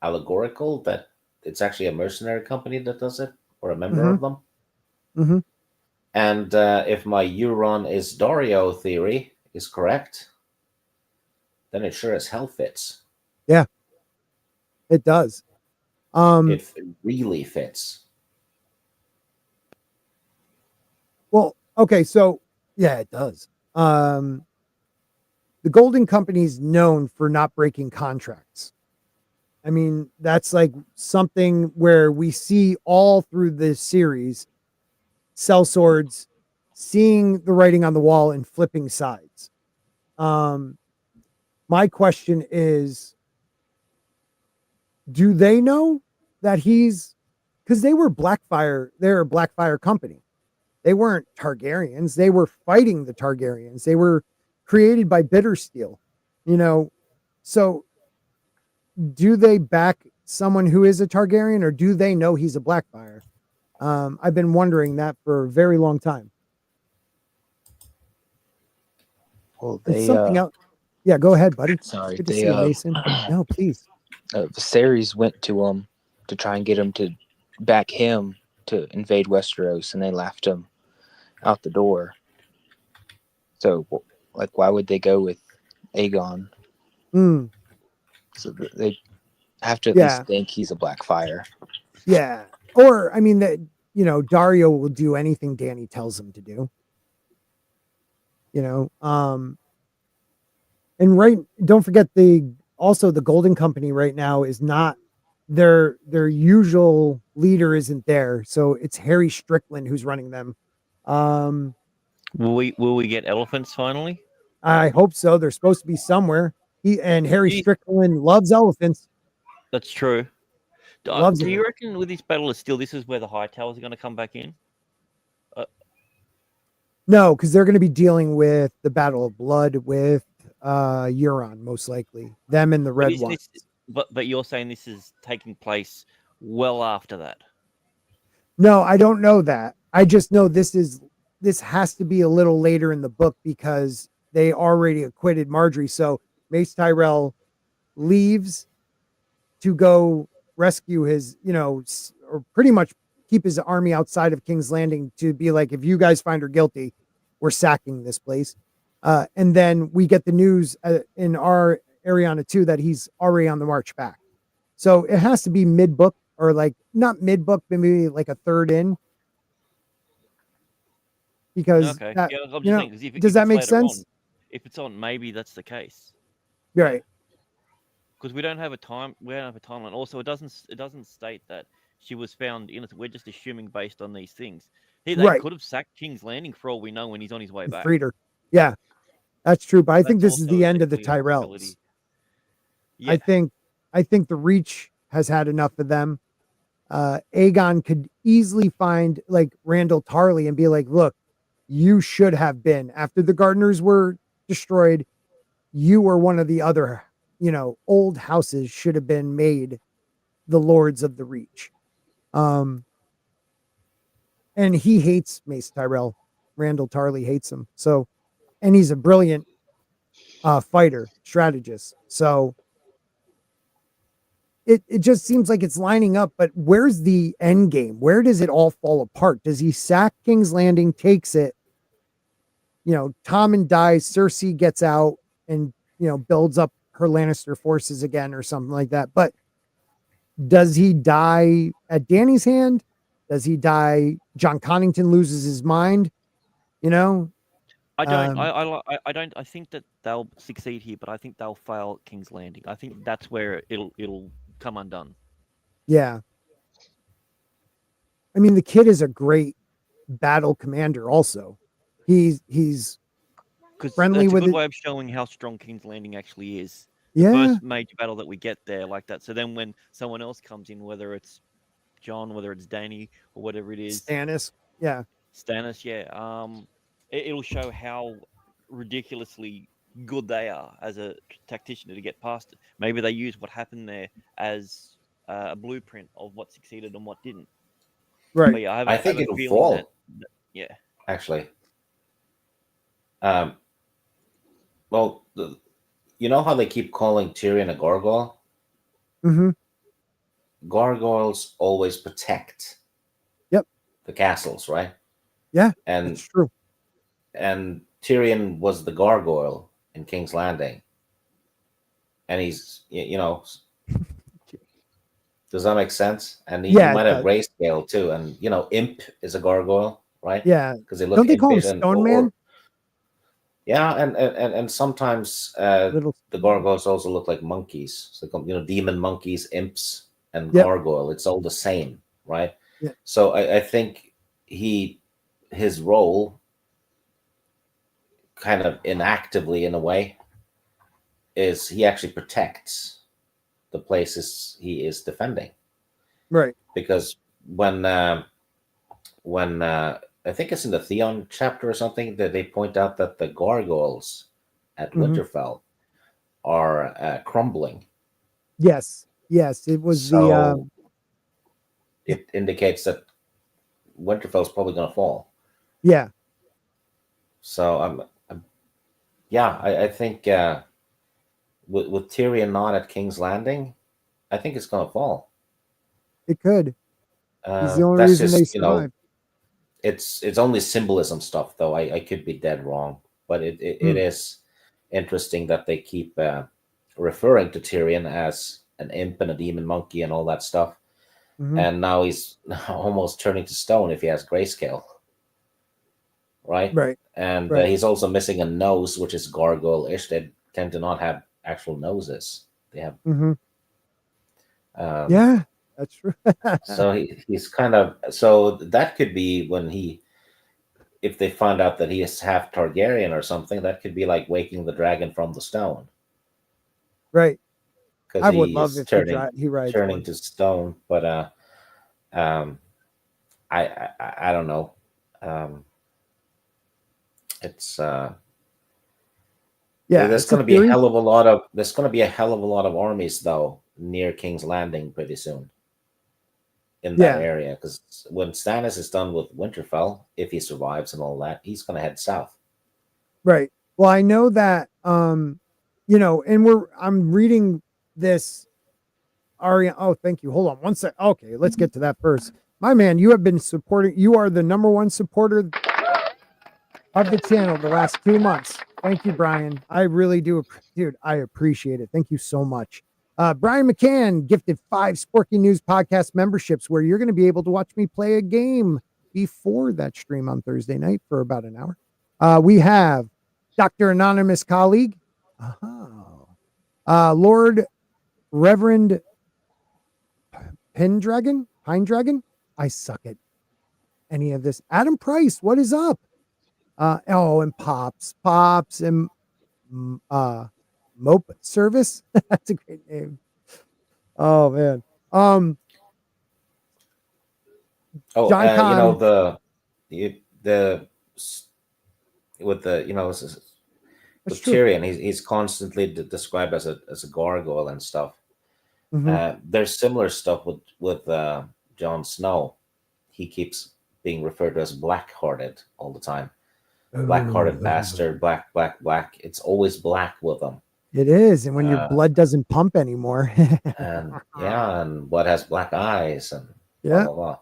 allegorical that it's actually a mercenary company that does it, or a member of them. Mm-hmm. And if my Euron is Dario theory is correct, then it sure as hell fits. Yeah, it does. It really fits. Well, okay, so yeah, it does. The Golden Company's known for not breaking contracts. I mean, that's like something where we see all through this series, sell swords, seeing the writing on the wall and flipping sides. My question is, do they know that because they were Blackfire, they're a Blackfire company. They weren't Targaryens. They were fighting the Targaryens. They were created by Bittersteel, so do they back someone who is a Targaryen, or do they know he's a Blackfire? I've been wondering that for a very long time. Well, It's something else. Yeah, go ahead, buddy. Sorry, Good to see you, Mason. No, please. Viserys went to him to try and get him to back him to invade Westeros, and they laughed him out the door. So, why would they go with Aegon? So they have to at least think he's a Blackfire. Yeah, or I mean that Dario will do anything Dany tells him to do. And don't forget the Golden Company right now is not their usual leader isn't there, so it's Harry Strickland who's running them. Will we get elephants finally? I hope so. They're supposed to be somewhere. Harry Strickland loves elephants. That's true. Loves do it. you reckon with this Battle of Steel, this is where the High Towers are going to come back in? No, because they're going to be dealing with the Battle of Blood with Euron, most likely. Them and the Red One. But you're saying this is taking place well after that? No, I don't know that. I just know this is this has to be a little later in the book because they already acquitted Marjorie. So Mace Tyrell leaves to go rescue his, or pretty much keep his army outside of King's Landing to be like, if you guys find her guilty, we're sacking this place. And then we get the news in our Ariana 2 that he's already on the march back. So it has to be mid book, or like not mid book, but maybe like a third in. Because Okay. that, Yeah, I'm just saying, 'cause if does that it's make later sense? on, if it's on, maybe that's the case. Right. Because we don't have a timeline. Also, it doesn't state that she was found innocent. We're just assuming based on these things. They Right. could have sacked King's Landing for all we know when he's on his way back. Freeder. Yeah, that's true. But I think That's this is also the end of the technically a Tyrells. possibility. Yeah. I think the Reach has had enough of them. Aegon could easily find like Randall Tarley and be like, look, you should have been, after the Gardeners were destroyed, you were one of the other, old houses should have been made the Lords of the Reach. And he hates Mace Tyrell. Randall Tarley hates him. So, and he's a brilliant fighter, strategist. So it just seems like it's lining up, but where's the end game? Where does it all fall apart? Does he sack King's Landing, takes it, Tommen dies, Cersei gets out and, builds up her Lannister forces again or something like that. But does he die at Dany's hand? Does he die? John Connington loses his mind, I don't. Um, I don't. I think that they'll succeed here, but I think they'll fail at King's Landing. I think that's where it'll come undone. Yeah. I mean, the kid is a great battle commander also. He's Because friendly that's a with good it. way of showing how strong King's Landing actually is. The Yeah. first major battle that we get there like that. So then when someone else comes in, whether it's John, whether it's Danny, or whatever it is, Stannis. Yeah. Stannis, yeah. It'll show how ridiculously good they are as a tactician to get past it. Maybe they use what happened there as a blueprint of what succeeded and what didn't. Right. But yeah, I think have a it'll feeling fall. that yeah. Actually. Well, you know how they keep calling Tyrion a gargoyle? Mm-hmm. Gargoyles always protect Yep. the castles, right? Yeah. And That's true. and Tyrion was the gargoyle in King's Landing. And he's, does that make sense? And he Yeah, might it have does. grayscale too. And, Imp is a gargoyle, right? Yeah. Because they look Don't they call him impish. Stone Man? Yeah, and sometimes Little. the gargoyles also look like monkeys. So, demon monkeys, imps, and Yep. gargoyle. It's all the same, right? Yeah. So I think his role, kind of inactively in a way, is he actually protects the places he is defending. Right. Because when I think it's in the fAeon chapter or something that they point out that the gargoyles at Mhm. Winterfell are crumbling. Yes. Yes. It was So it indicates that Winterfell's probably going to fall. yeah. So I think with Tyrion not at King's Landing, I think it's going to fall. It could. He's the only That's reason they just survived. it's only symbolism stuff though. I could be dead wrong, but it is interesting that they keep referring to Tyrion as an imp and a demon monkey and all that stuff. Mhm. And now he's almost turning to stone if he has grayscale, right? Right. And Right. he's also missing a nose, which is gargoyle-ish. They tend to not have actual noses. They have Mhm. Yeah, that's true. so he's kind of, so that could be when if they find out that he is half Targaryen or something, that could be like waking the dragon from the stone. Right. Because I would he love is if turning he rides turning one. to stone. But I don't know. It's Yeah. there's It's a going to be a theory. hell of a lot of armies though near King's Landing pretty soon. in that Yeah. area, because when Stannis is done with Winterfell, if he survives and all that, he's going to head south. Right. Well, I know that and I'm reading this Ariana. Oh, thank you. Hold on one sec. Okay, let's get to that first. My man, you have been supporting, you are the number one supporter of the channel the last 2 months. Thank you, Brian. I really do. Dude, I appreciate it. Thank you so much. Brian McCann gifted 5 Sporking News podcast memberships where you're going to be able to watch me play a game before that stream on Thursday night for about an hour. We have Dr. Anonymous Colleague, Lord Reverend Pine Dragon. I suck at any of this. Adam Price, what is up? And Pops, and Mope Service. That's a great name. Oh man. Oh, John Con. the with the with true. Tyrion, he's constantly described as a gargoyle and stuff. There's similar stuff with Jon Snow. He keeps being referred to as black-hearted all the time. Black-hearted bastard, black. It's always black with him. It is, and when your blood doesn't pump anymore. and blood has black eyes and yeah. blah blah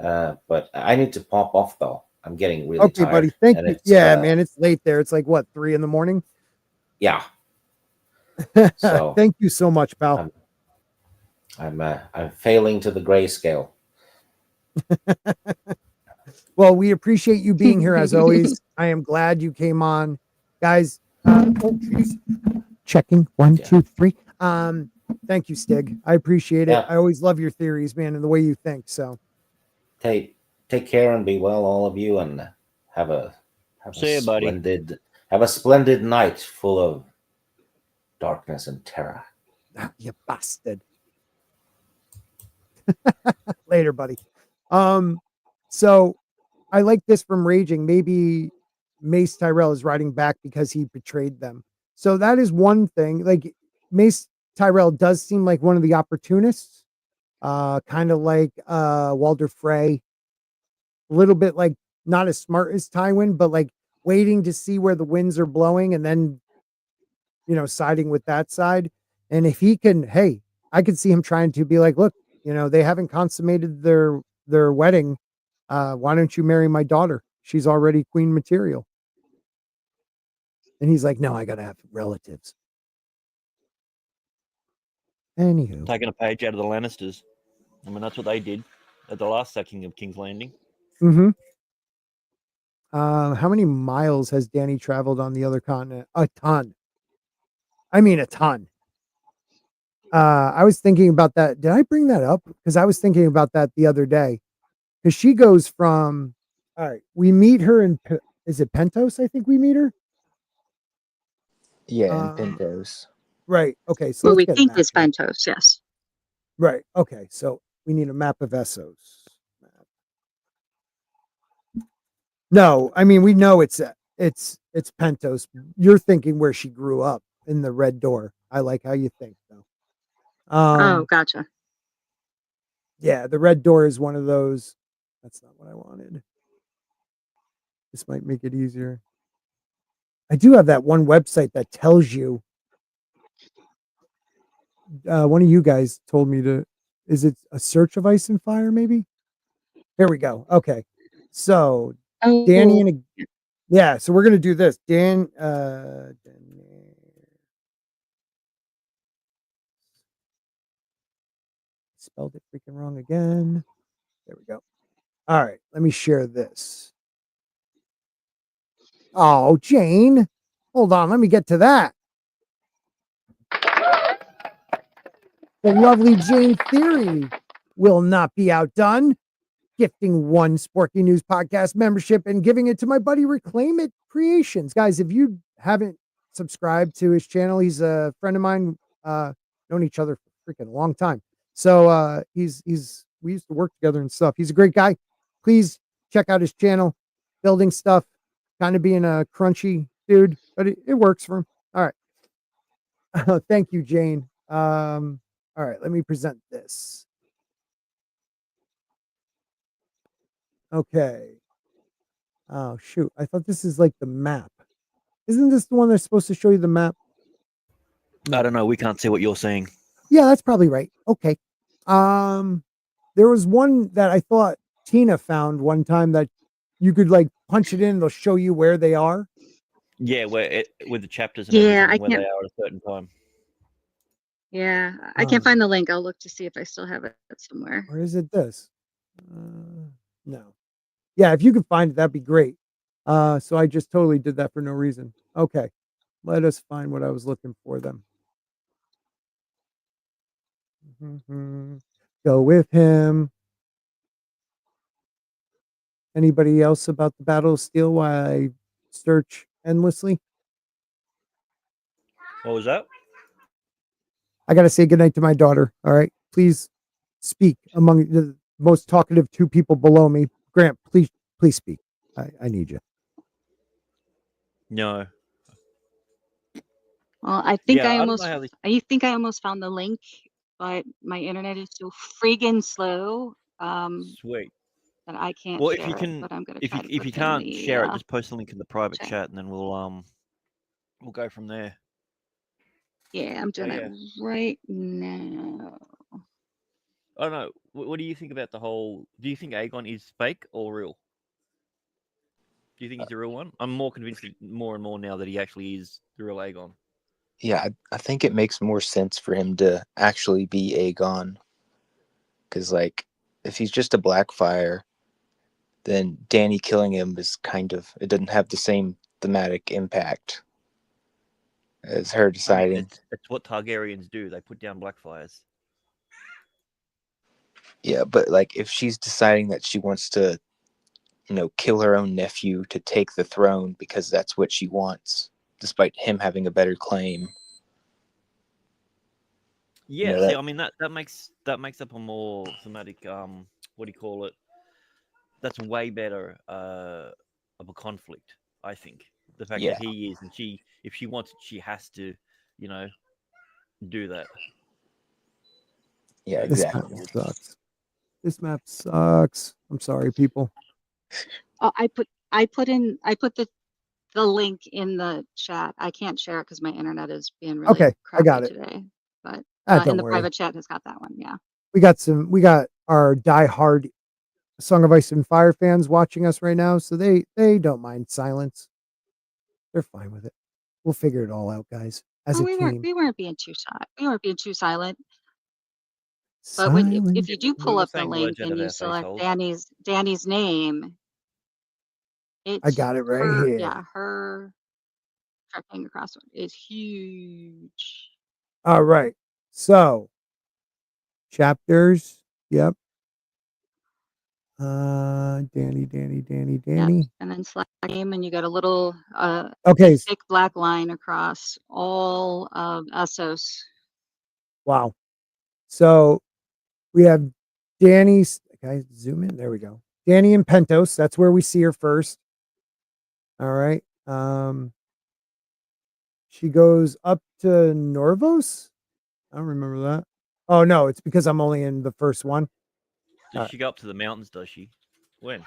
blah. But I need to pop off though. I'm getting really okay, tired. buddy. Thank you. Yeah, man, it's late there. It's like what, 3 a.m? Yeah. So thank you so much, pal. I'm failing to the grayscale. Well, we appreciate you being here as always. I am glad you came on, guys. Checking 1, 2, 3. Thank you, Stig. I appreciate it. Yeah. I always love your theories, man, and the way you think. So, take care and be well, all of you, and have a splendid night full of darkness and terror. You bastard. Later, buddy. So I like this from Raging. Maybe Mace Tyrell is writing back because he betrayed them. So that is one thing. Like Mace Tyrell does seem like one of the opportunists, kind of like Walder Frey, a little bit like not as smart as Tywin, but like waiting to see where the winds are blowing and then, siding with that side. And if he can, hey, I could see him trying to be like, look, they haven't consummated their wedding. Why don't you marry my daughter? She's already queen material. And he's like, no, I got to have relatives. Anywho. Taking a page out of the Lannisters. I mean, that's what they did at the last sacking of King's Landing. Mm-hmm. How many miles has Danny traveled on the other continent? A ton. I mean, a ton. I was thinking about that. Did I bring that up? Because I was thinking about that the other day. Because she goes from, all right, we meet her in, is it Pentos? I think we meet her. Yeah, in Pentos. Right. Okay. So well, we think it's Pentos, yes. Right. Okay. So we need a map of Essos. No, I mean we know it's Pentos. You're thinking where she grew up in the Red Door. I like how you think though. Oh, gotcha. Yeah, the Red Door is one of those. That's not what I wanted. This might make it easier. I do have that one website that tells you. One of you guys told me to. Is it a search of Ice and Fire? Maybe. Here we go. Okay, so Danny and yeah, so we're gonna do this. Spelled it freaking wrong again. There we go. All right, let me share this. Oh, Jane, hold on. Let me get to that. The lovely Jane Theory will not be outdone. Gifting 1 Sporking News podcast membership and giving it to my buddy Reclaim It Creations. Guys, if you haven't subscribed to his channel, he's a friend of mine. Known each other for freaking a long time. So we used to work together and stuff. He's a great guy. Please check out his channel, building stuff, kind of being a crunchy dude, but it works for him. All right. Thank you, Jane. All right, let me present this. Okay. Oh shoot! I thought this is like the map. Isn't this the one that's supposed to show you the map? I don't know. We can't see what you're seeing. Yeah, that's probably right. Okay. There was one that I thought Tina found one time that you could like punch it in, it'll show you where they are. Yeah, with the chapters and Yeah, everything, I where they can't. are at a certain time. Yeah, I can't find the link. I'll look to see if I still have it somewhere. Or is it this? No. Yeah, if you could find it, that'd be great. So I just totally did that for no reason. Okay. Let us find what I was looking for then. Go with him. Anybody else about the Battle of Steel while I search endlessly? What was that? I got to say goodnight to my daughter. All right. Please speak among the most talkative two people below me. Grant, please speak. I need you. No. Well, I think Yeah, I I don't almost, know how this. I think I almost found the link, but my internet is so friggin' slow Sweet. that I can't Well, if you share it. can, But I'm gonna if try you to if put you it in can't share it, the just post the link in the private chat. chat, and then we'll go from there. Yeah, I'm doing yeah. it right now. I don't know. What do you think about the whole? Do you think Aegon is fake or real? Do you think he's the real one? I'm more convinced more and more now that he actually is the real Aegon. Yeah, I think it makes more sense for him to actually be Aegon. Because, like, if he's just a Blackfire, then Dany killing him is kind of, it doesn't have the same thematic impact as her deciding. I mean, it's what Targaryens do. They put down Blackfires. Yeah, but, like, if she's deciding that she wants to, kill her own nephew to take the throne because that's what she wants, despite him having a better claim. Yeah, see, I mean that makes up a more thematic what do you call it? That's way better of a conflict, I think. The fact that he is, and if she wants it, she has to, do that. Yeah, exactly. This map sucks. This map sucks. I'm sorry, people. Oh, I put the link in the chat. I can't share it because my internet is being really Okay, I got crappy it. today. But Don't in the worry. private chat has got that one. Yeah. We got our diehard Song of Ice and Fire fans watching us right now, so they don't mind silence. They're fine with it. We'll figure it all out, guys. As a team. We weren't being too shy. We weren't being too silent. But Silent. if you do pull up the saying link words out and of you our select faceholes. Danny's name, it's I got it right her, here. yeah, her trekking across is huge. All right. So chapters. Yep. Danny. Yep. And then select name, and you got a little okay, thick black line across all of Essos. Wow. So we have Danny's. Guys, zoom in. There we go. Dany and Pentos. That's where we see her first. All right. She goes up to Norvos. I don't remember that. Oh no, it's because I'm only in the first one. Does she go up to the mountains? Does she? When?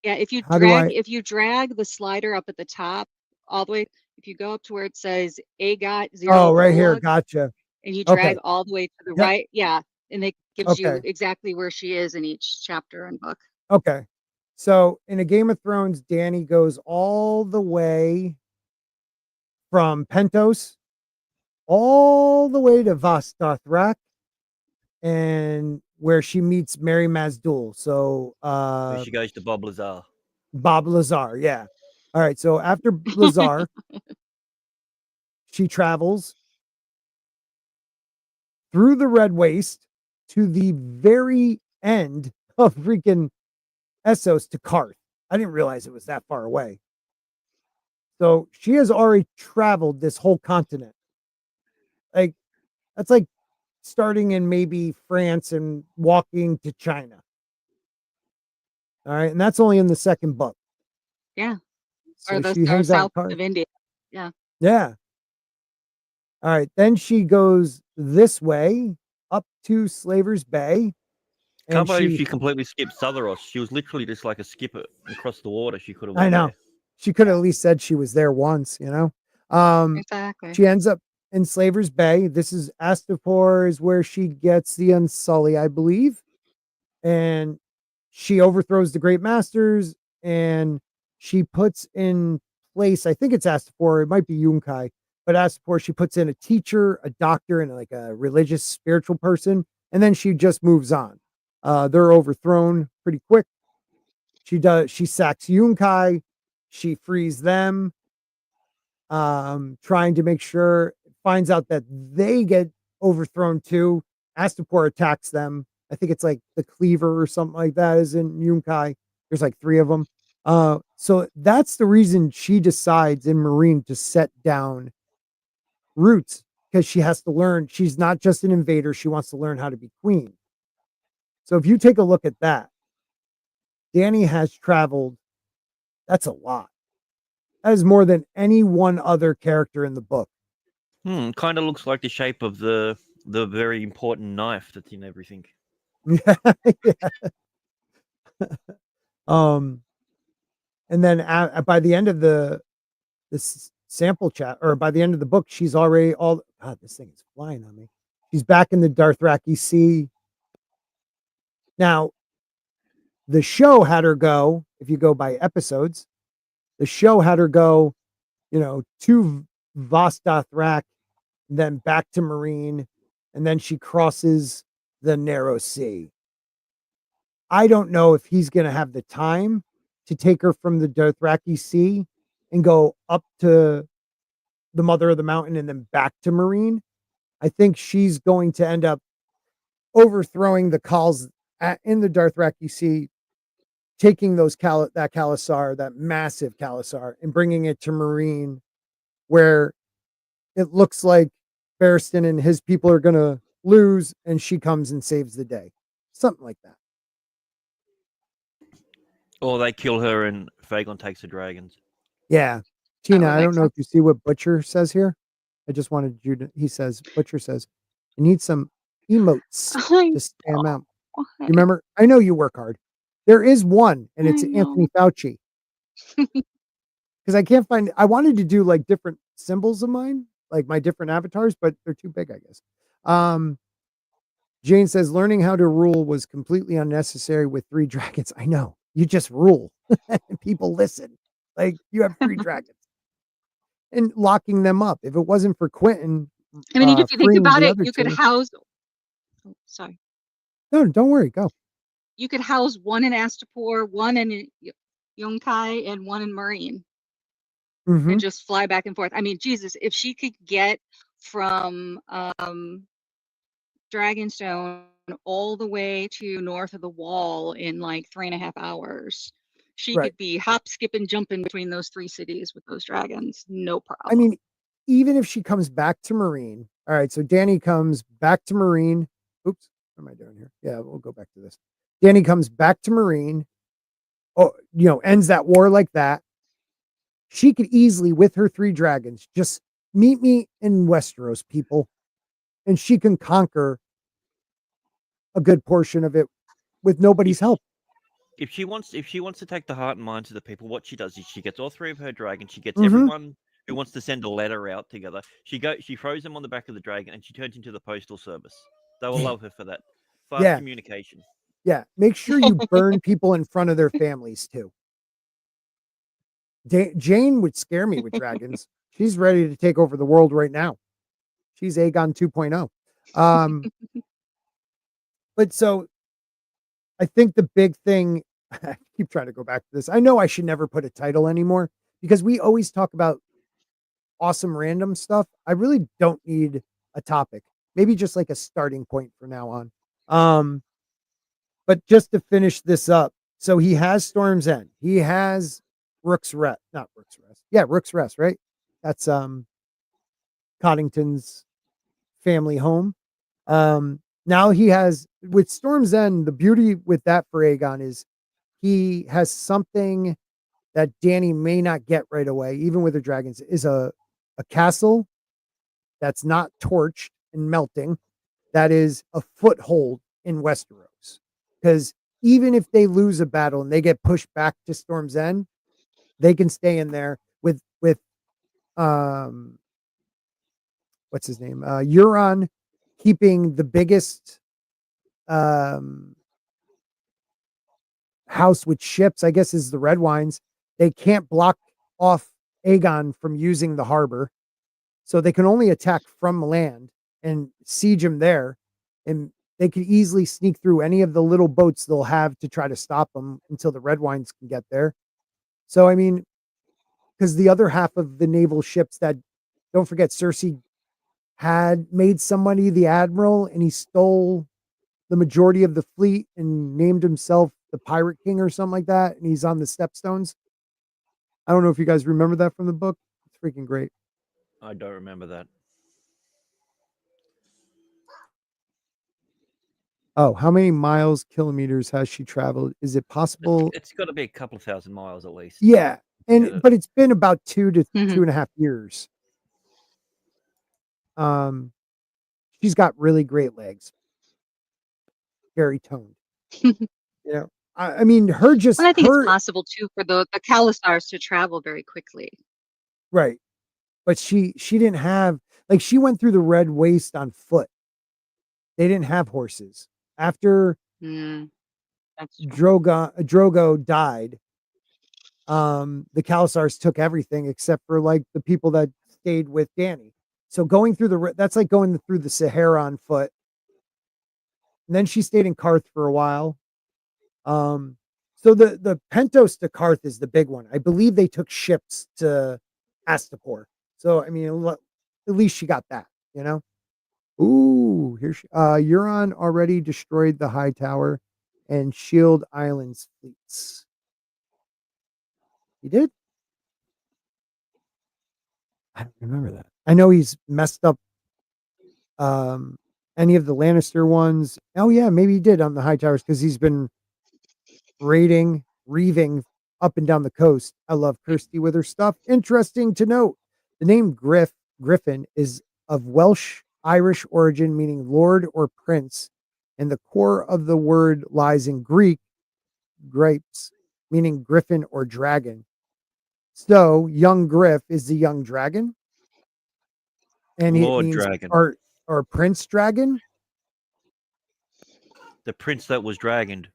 If you drag the slider up at the top all the way, if you go up to where it says Aegon 0. Oh, right here. Gotcha. And you drag all the way to the right. Yeah. And it gives you Okay. exactly where she is in each chapter and book. Okay. So in a Game of Thrones, Dany goes all the way from Pentos all the way to Vastothrak, and where she meets Mary Mazdul. So Where she goes to Bob Lazar. Bob Lazar, yeah. All right. So after Lazar, she travels through the Red Waste to the very end of freaking Essos to Karth. I didn't realize it was that far away. So she has already traveled this whole continent. Like, that's like starting in maybe France and walking to China. All right. And that's only in the second book. Yeah. So or she hangs out south of India. Yeah. Yeah. All right. Then she goes this way up to Slaver's Bay. Can't believe she completely skipped Sotheros. She was literally just like a skipper across the water. She could have I went know. there. She could have at least said she was there once, you know? Exactly. She ends up in Slaver's Bay. This is Astapor is where she gets the Unsully, I believe. And she overthrows the Great Masters and she puts in place, I think it's Astapor, it might be Yunkai, but Astapor, she puts in a teacher, a doctor, and like a religious spiritual person. And then she just moves on. They're overthrown pretty quick. She sacks Yunkai, she frees them, trying to make sure, finds out that they get overthrown too. Astapor attacks them. I think it's like the Cleaver or something like that is in Yunkai. There's like 3 of them. So that's the reason she decides in Marine to set down roots, because she has to learn. She's not just an invader. She wants to learn how to be queen. So if you take a look at that, Dany has traveled. That's a lot. That is more than any one other character in the book. Kind of looks like the shape of the very important knife that's in everything. Yeah. And then by the end of this sample chat, or by the end of the book, she's already all. God, this thing is flying on me. She's back in the Dothraki Sea. Now, the show had her go. If you go by episodes, the show had her go, to Vostothrak, then back to Marine, and then she crosses the Narrow Sea. I don't know if he's going to have the time to take her from the Dothraki Sea and go up to the Mother of the Mountain and then back to Marine. I think she's going to end up overthrowing the Khals in the Dothraki Sea, taking that Khalasar, that massive Khalasar, and bringing it to Marine, where it looks like Barristan and his people are going to lose, and she comes and saves the day. Something like that. Or they kill her and fAegon takes the dragons. Yeah. Tina, would I make don't know if you see what Butcher says here. I just wanted you to, Butcher says, I need some emotes to spam out. You remember? I know you work hard. There is one, and it's Anthony Fauci. Because I can't find, I wanted to do like different symbols of mine, like my different avatars, but they're too big, I guess. Jane says, learning how to rule was completely unnecessary with 3 dragons. I know. You just rule. And people listen. Like, you have 3 dragons. And locking them up. If it wasn't for Quentin, I mean, if you think freeing about the it, other you could 2. house. Oh, sorry. No, don't worry. Go. You could house one in Astapor, one in Yunkai, and one in Marine, Mhm. and just fly back and forth. I mean, Jesus, if she could get from Dragonstone all the way to north of the Wall in like 3.5 hours, she Right. could be hop, skip, and jumping between those 3 cities with those dragons. No problem. I mean, even if she comes back to Marine. All right, so Dany comes back to Marine. Oops, what am I doing here? Yeah, we'll go back to this. Dany comes back to Marine. Oh, ends that war like that. She could easily, with her 3 dragons, just meet me in Westeros, people, and she can conquer a good portion of it with nobody's help. If she wants to take the heart and minds of the people, what she does is she gets all 3 of her dragons. She gets Mhm. everyone who wants to send a letter out together. She throws them on the back of the dragon, and she turns into the postal service. They will love her for that. Fast Yeah. communication. Yeah, make sure you burn people in front of their families too. Jane would scare me with dragons. She's ready to take over the world right now. She's Aegon 2.0. But so I think the big thing, I keep trying to go back to this. I know I should never put a title anymore because we always talk about awesome random stuff. I really don't need a topic. Maybe just like a starting point from now on. But just to finish this up, so he has Storm's End. He has Rook's Rest, not Rook's Rest. Yeah, Rook's Rest, right? That's Coddington's family home. Now he has, with Storm's End, the beauty with that for Aegon is he has something that Dany may not get right away, even with the dragons, is a castle that's not torched and melting, that is a foothold in Westeros. because even if they lose a battle and they get pushed back to Storm's End, they can stay in there with what's his name? Euron keeping the biggest house with ships, I guess, is the Red Wines. They can't block off Aegon from using the harbor. So they can only attack from land and siege him there. And they could easily sneak through any of the little boats they'll have to try to stop them until the Red Wines can get there. So, I mean, because the other half of the naval ships that, don't forget, Cersei had made somebody the admiral and he stole the majority of the fleet and named himself the Pirate King or something like that. And he's on the Stepstones. I don't know if you guys remember that from the book. It's freaking great. I don't remember that. Oh, how many miles, kilometers has she traveled? Is it possible? It's got to be a couple of thousand miles at least. Yeah. And Yeah. but it's been about 2 to Mhm. 2.5 years. She's got really great legs. Very toned. You know, I mean, her just Well, I think her it's possible too for the Khalasars to travel very quickly. right. But she didn't have, like, she went through the Red Waste on foot. They didn't have horses. After That's true. Drogo died, the Khalasars took everything except for like the people that stayed with Dany. So going through that's like going through the Sahara on foot. And then she stayed in Karth for a while. So the Pentos to Karth is the big one. I believe they took ships to Astapor. So I mean, at least she got that, you know. Ooh, Euron already destroyed the High Tower and Shield Island's fleets. He did? I don't remember that. I know he's messed up any of the Lannister ones. Oh yeah, maybe he did on the High Towers because he's been reaving up and down the coast. I love Kirsty with her stuff. Interesting to note, the name Griffin is of Welsh Irish origin, meaning lord or prince, and the core of the word lies in Greek, grapes, meaning griffin or dragon. So young Griff is the young dragon, and it Lord means Dragon. or Prince Dragon. The prince that was dragoned.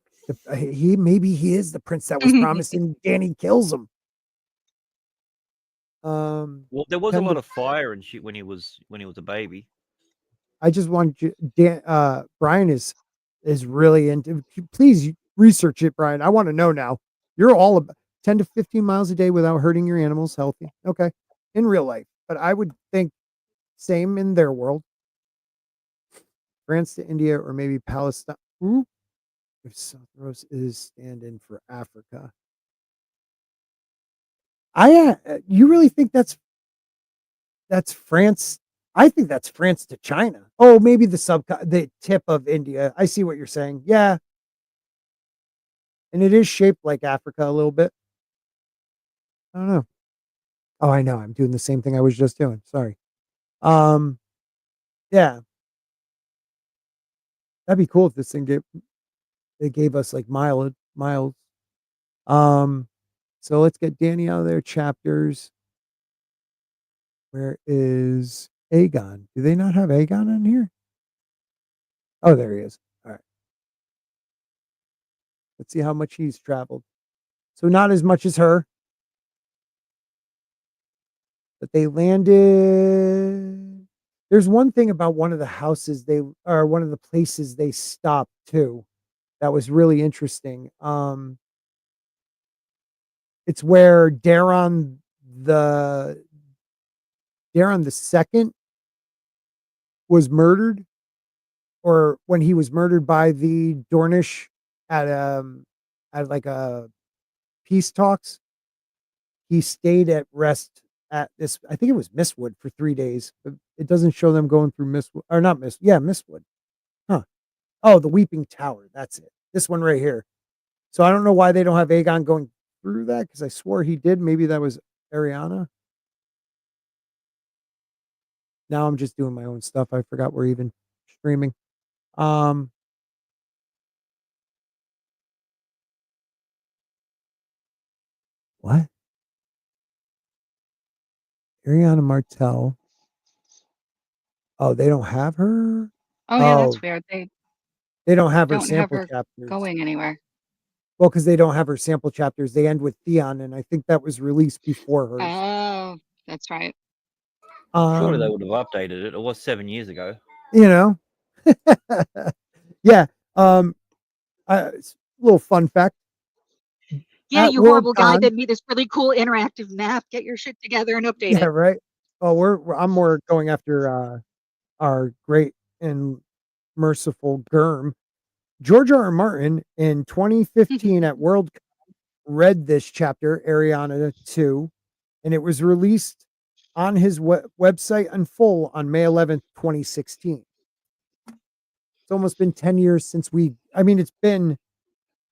Maybe he is the prince that was promised, and Dany kills him. Well, there was a lot of fire and shit when he was a baby. I just want you, Brian is really into. Please research it, Brian. I want to know now. You're all about 10 to 15 miles a day without hurting your animals. Healthy, okay, in real life. But I would think same in their world. France to India or maybe Palestine. Ooh, if Southros is stand-in for Africa. You really think that's France? I think that's France to China. Oh, maybe the tip of India. I see what you're saying. Yeah. And it is shaped like Africa a little bit. I don't know. Oh, I know. I'm doing the same thing I was just doing. Sorry. Yeah. That'd be cool if this thing gave us like miles. So let's get Dany out of their chapters. Where is Aegon? Do they not have Aegon in here? Oh, there he is. All right. Let's see how much he's traveled. So not as much as her. But they landed. There's one thing about one of the houses one of the places they stopped too that was really interesting. It's where Daron the second was murdered, or when he was murdered by the Dornish at like a peace talks. He stayed at rest at this, I think it was Mistwood, for 3 days. But it doesn't show them going through Mistwood, or not Mistwood. Huh. Oh, the Weeping Tower. That's it. This one right here. So I don't know why they don't have Aegon going through that, because I swore he did. Maybe that was Ariana. Now I'm just doing my own stuff. I forgot we're even streaming. What? Ariana Martell. Oh, they don't have her? Oh yeah, that's Oh, weird. They they don't have her don't have sample her chapters. going anywhere. Well, because they don't have her sample chapters. They end with fAeon, and I think that was released before hers. Oh, that's right. Surely they Um, would have updated it. It was 7 years ago. you know. Yeah. Little fun fact. Yeah, At you horrible guy Worldcon, that made this really cool interactive map. Get your shit together and update yeah, it. right. Oh, I'm more going after our great and merciful Germ. George R. R. Martin in 2015 at Worldcon read this chapter, Ariana 2, and it was released on his website in full on May 11th, 2016. It's almost been 10 years since it's been,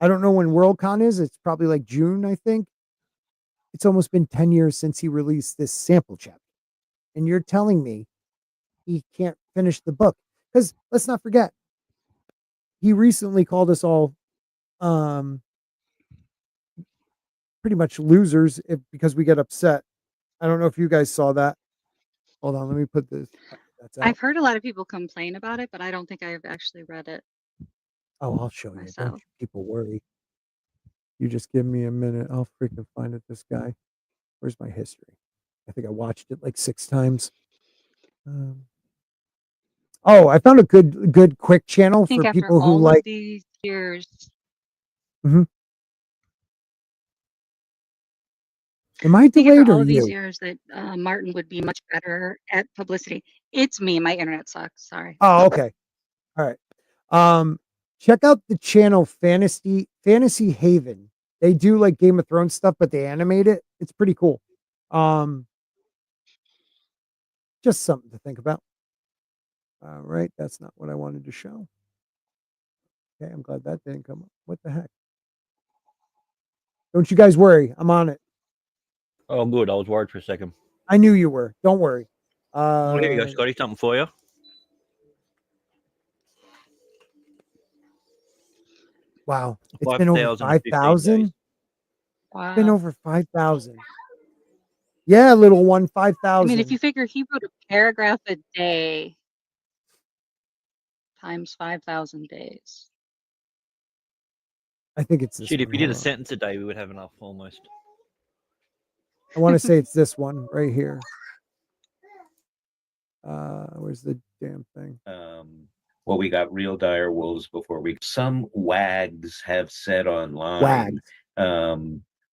I don't know when Worldcon is. It's probably like June, I think. It's almost been 10 years since he released this sample chapter. And you're telling me he can't finish the book? Because let's not forget, he recently called us all um, pretty much losers because we get upset. I don't know if you guys saw that. Hold on, let me put this. That's out. I've heard a lot of people complain about it, but I don't think I've actually read it Oh, I'll show you. Don't myself. you people worry. You just give me a minute. I'll freaking find it. This guy. Where's my history? I think I watched it like 6 times. I found a good quick channel I think for after people who all of like. these years, Am I I think after delayed or all of these you? years that Martin would be much better at publicity. It's me. My internet sucks. Sorry. Oh, okay. All right. Check out the channel Fantasy Haven. They do like Game of Thrones stuff, but they animate it. It's pretty cool. Just something to think about. All right, that's not what I wanted to show. Okay, I'm glad that didn't come up. What the heck? Don't you guys worry. I'm on it. Oh, good. I was worried for a second. I knew you were. Don't worry. Well, here you go, Scotty. Something for you. Wow. It's been over 5,015 5,000. days. Wow. Been over 5,000. Yeah, little one, 5,000. I mean, if you figure he wrote a paragraph a day times 5,000 days. I think it's this Shit, if one. you did a Hold on. sentence a day, we would have enough almost. I want to say it's this one right here. Where's the damn thing? Well, we got real dire wolves before some wags have said online. Wags.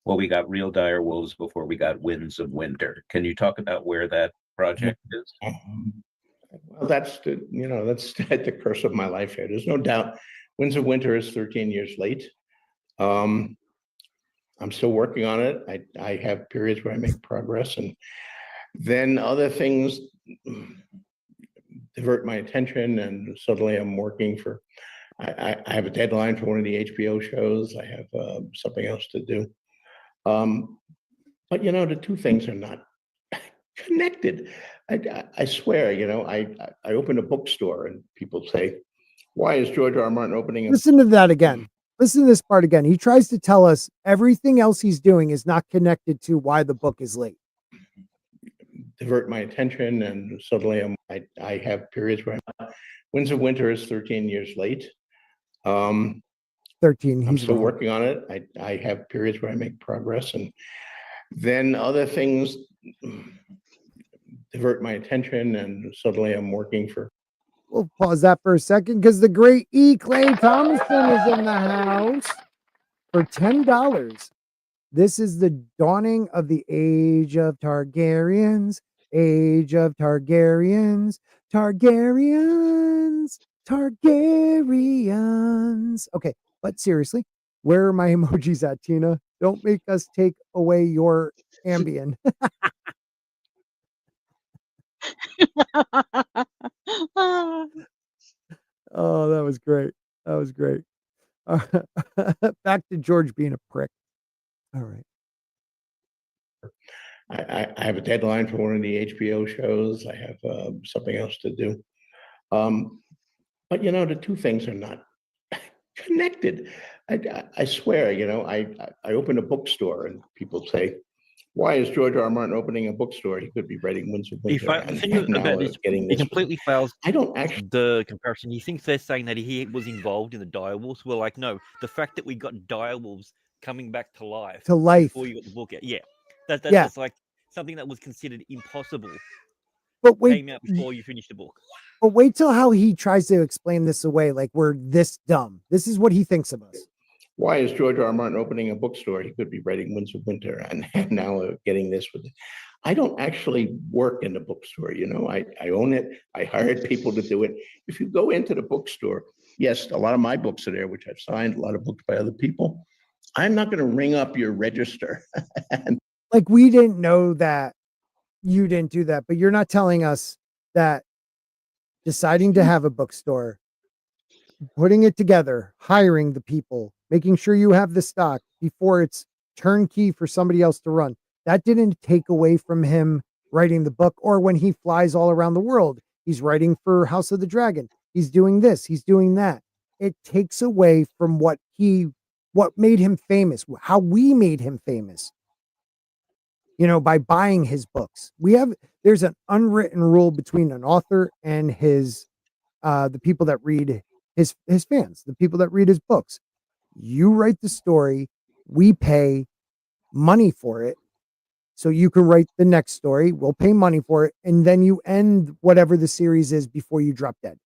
Well, we got real dire wolves before we got winds of winter. Can you talk about where that project is? Well, that's the curse of my life here. There's no doubt Winds of Winter is 13 years late. I'm still working on it. I have periods where I make progress, and then other things divert my attention, and suddenly I'm working for, I have a deadline for one of the HBO shows. I have something else to do. But the two things are not connected. I swear, I open a bookstore and people say, why is George R. R. Martin opening a... Listen to that again. Listen to this part again. He tries to tell us everything else he's doing is not connected to why the book is late. Divert my attention, and suddenly I have periods where Winds of Winter is 13 years late. 13. I'm He's still wrong. working on it. I have periods where I make progress, and then other things divert my attention, and suddenly I'm working for... We'll pause that for a second because the great E. Clay Thomason is in the house for $10. This is the dawning of the age of Targaryens. Age of Targaryens. Targaryens. Targaryens. Okay, but seriously, where are my emojis at, Tina? Don't make us take away your Ambien. Oh, that was great. That was great. Back to George being a prick. All right. I have a deadline for one of the HBO shows. I have something else to do. But the two things are not connected. I swear, I open a bookstore and people say, why is George R. R. Martin opening a bookstore? He could be writing Winds of The Winter. thing about this, getting he this. completely fails I don't actually. the comparison. He thinks they're saying that he was involved in the direwolves. We're like, no, the fact that we got direwolves coming back to life before you got the book out, that's just like something that was considered impossible. But wait, came out before you finished the book. But wait till how he tries to explain this away, like we're this dumb. This is what he thinks of us. Why is George R. R. Martin opening a bookstore? He could be writing Winds of Winter, and now getting this with it. I don't actually work in the bookstore. I own it. I hired people to do it. If you go into the bookstore, yes, a lot of my books are there, which I've signed, a lot of books by other people. I'm not going to ring up your register. Like, we didn't know that you didn't do that, but you're not telling us that deciding to have a bookstore, putting it together, hiring the people, making sure you have the stock before it's turnkey for somebody else to run, that didn't take away from him writing the book. Or when he flies all around the world, he's writing for House of the Dragon. He's doing this, he's doing that. It takes away from what made him famous, how we made him famous. By buying his books. There's an unwritten rule between an author and his the people that read his fans, the people that read his books. You write the story, we pay money for it, so you can write the next story, we'll pay money for it, and then you end whatever the series is before you drop dead.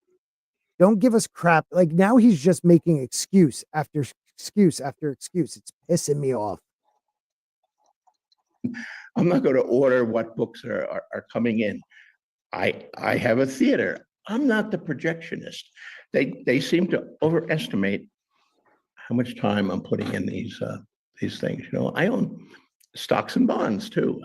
Don't give us crap. Like, now he's just making excuse after excuse after excuse. It's pissing me off. I'm not going to order what books are coming in. I have a theater. I'm not the projectionist. They seem to overestimate how much time I'm putting in these things. I own stocks and bonds too.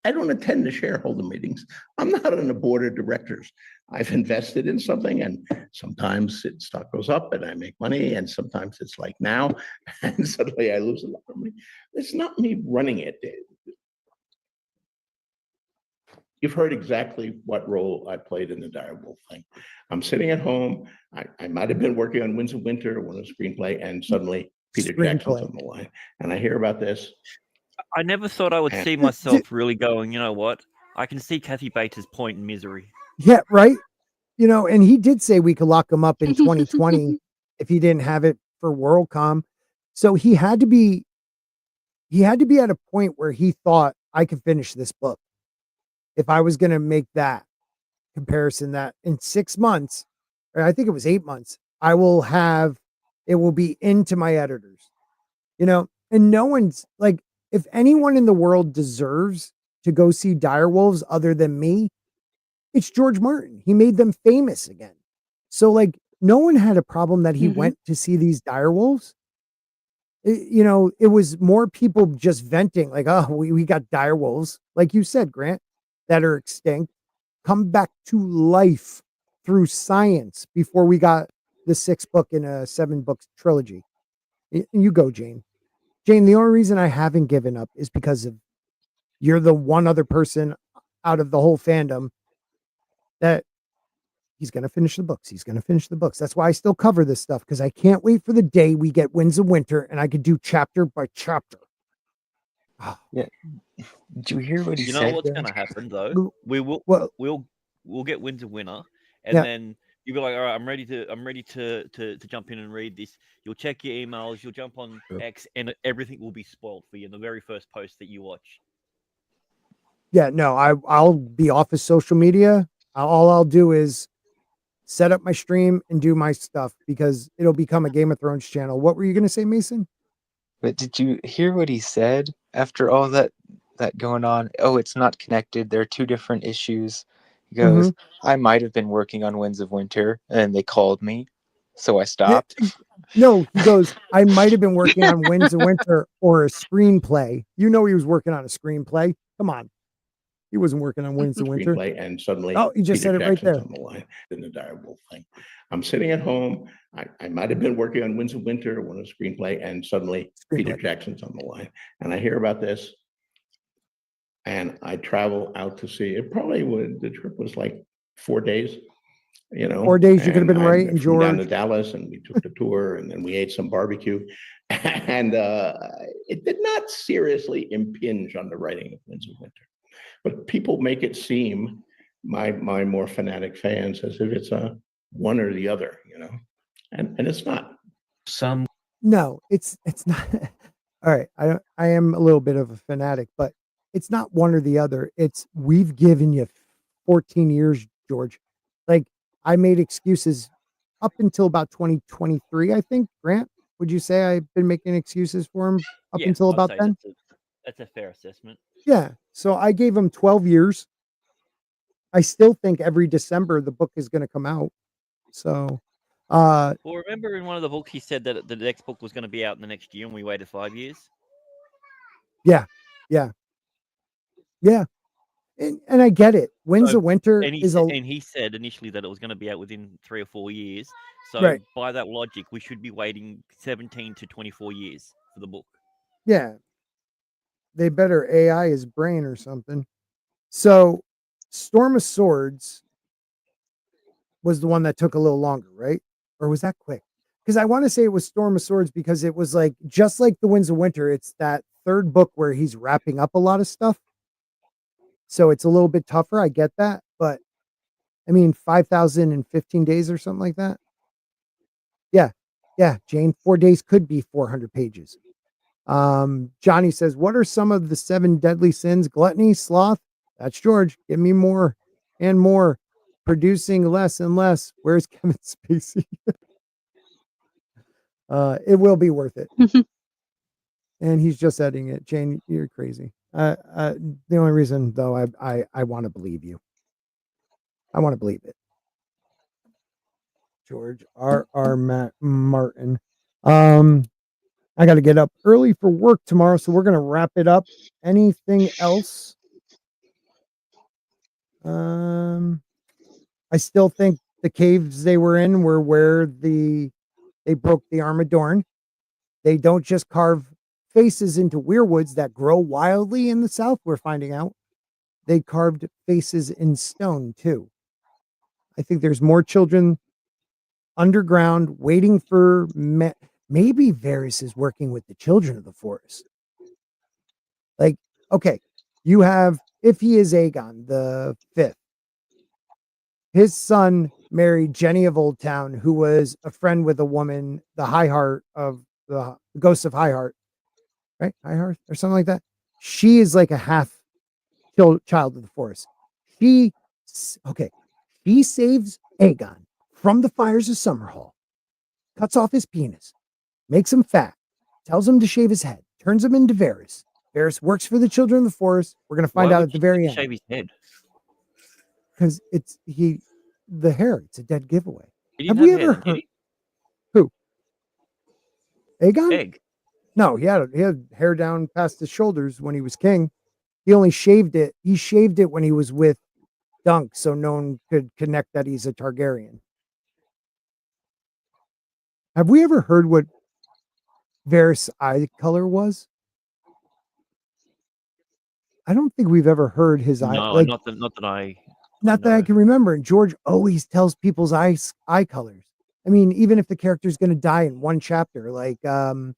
I don't attend the shareholder meetings. I'm not on the board of directors. I've invested in something, and sometimes stock goes up and I make money, and sometimes it's like now, and suddenly I lose a lot of money. It's not me running it. You've heard exactly what role I played in the direwolf thing. I'm sitting at home. I might have been working on Winds of Winter, one of the screenplay, and suddenly Peter Jackson's on the line, and I hear about this. I never thought I would see myself really going, you know what? I can see Kathy Bates' point in Misery. Yeah, right. And he did say we could lock him up in 2020 if he didn't have it for WorldCom. So he had to be at a point where he thought, I could finish this book. If I was going to make that comparison, that in 6 months, or I think it was 8 months, it will be into my editors, and no one's like, if anyone in the world deserves to go see direwolves other than me, it's George Martin. He made them famous again. So, like, no one had a problem that he went to see these direwolves. It was more people just venting, like, oh, we got direwolves, like you said, Grant, that are extinct, come back to life through science before we got the 6th book in a 7-book trilogy. You go, Jane. Jane, the only reason I haven't given up is because of you're the one other person out of the whole fandom that he's going to finish the books. He's going to finish the books. That's why I still cover this stuff, because I can't wait for the day we get Winds of Winter and I could do chapter by chapter. Yeah. Did you hear what he said? You know what's going to happen though? We'll get Winds of Winter, and then you'll be like, all right, I'm ready to jump in and read this. You'll check your emails, you'll jump on X, and everything will be spoiled for you in the very first post that you watch. Yeah, no, I'll be off of social media. All I'll do is set up my stream and do my stuff, because it'll become a Game of Thrones channel. What were you going to say, Mason? But did you hear what he said after all that going on? Oh, it's not connected. There are 2 different issues. He goes, I might have been working on Winds of Winter and they called me, so I stopped. No, he goes, I might have been working on Winds of Winter or a screenplay. He was working on a screenplay. Come on. He wasn't working on Winds of Winter. And suddenly, he just said it right there. On the line in the direwolf thing. I'm sitting at home. I might have been working on Winds of Winter, one of the screenplay, and suddenly Peter Jackson's on the line, and I hear about this, and I travel out to see it. The trip was like 4 days. You know, 4 days you could have and been I writing, flew down to George. Dallas, and we took the tour, and then we ate some barbecue, and it did not seriously impinge on the writing of Winds of Winter. But people make it seem, my more fanatic fans, as if it's a one or the other, you know, and it's not. Some No, it's not. All right, I am a little bit of a fanatic, but it's not one or the other. It's we've given you 14 years, George. Like I made excuses up until about 2023, I think. Grant, would you say I've been making excuses for him up Yeah, until I'd about say then? that's a fair assessment. Yeah. So I gave him 12 years. I still think every December the book is going to come out. So, Well, remember in one of the books he said that the next book was going to be out in the next year, and we waited 5 years. yeah, yeah, yeah. And I get it. Winds So, of Winter and is a he said initially that it was going to be out within 3 or 4 years. So right. by that logic, we should be waiting 17 to 24 years for the book. Yeah. They better AI his brain or something. So, Storm of Swords was the one that took a little longer, right? Or was that quick? Because I want to say it was Storm of Swords because it was like just like the Winds of Winter. It's that third book where he's wrapping up a lot of stuff. So it's a little bit tougher. I get that, but I mean, 5,015 days or something like that. Yeah. Yeah. Jane, 4 days could be 400 pages. Johnny says, what are some of the 7 deadly sins? Gluttony, sloth. That's George. Give me more and more. Producing less and less. Where's Kevin Spacey? It will be worth it. And he's just editing it. Jane, you're crazy. The only reason though, I want to believe you. I want to believe it. George R. Martin. I got to get up early for work tomorrow, so we're gonna wrap it up. Anything else? I still think the caves they were in were where they broke the Armadorn. They don't just carve faces into weirwoods that grow wildly in the south. We're finding out they carved faces in stone too. I think there's more children underground waiting for maybe Varys is working with the children of the forest. Like, okay, you have, if he is Aegon the 5th, his son married Jenny of Old Town, who was a friend with a woman, the High Heart of the Ghost of High Heart, right? High Heart or something like that. She is like a half child of the forest. She saves Aegon from the fires of Summerhall, cuts off his penis, makes him fat, tells him to shave his head, turns him into Varys. Varys works for the children of the forest. We're going to find out at the very end. Shave his head because it's the hair. It's a dead giveaway. Have we ever heard who? Aegon? Egg. No, he had hair down past his shoulders when he was king. He only shaved it. He shaved it when he was with Dunk, so no one could connect that he's a Targaryen. Have we ever heard what Varys' eye color was? I don't think we've ever heard his eye. No, like, not that I can remember. And George always tells people's eye colors. I mean, even if the character is going to die in one chapter, like the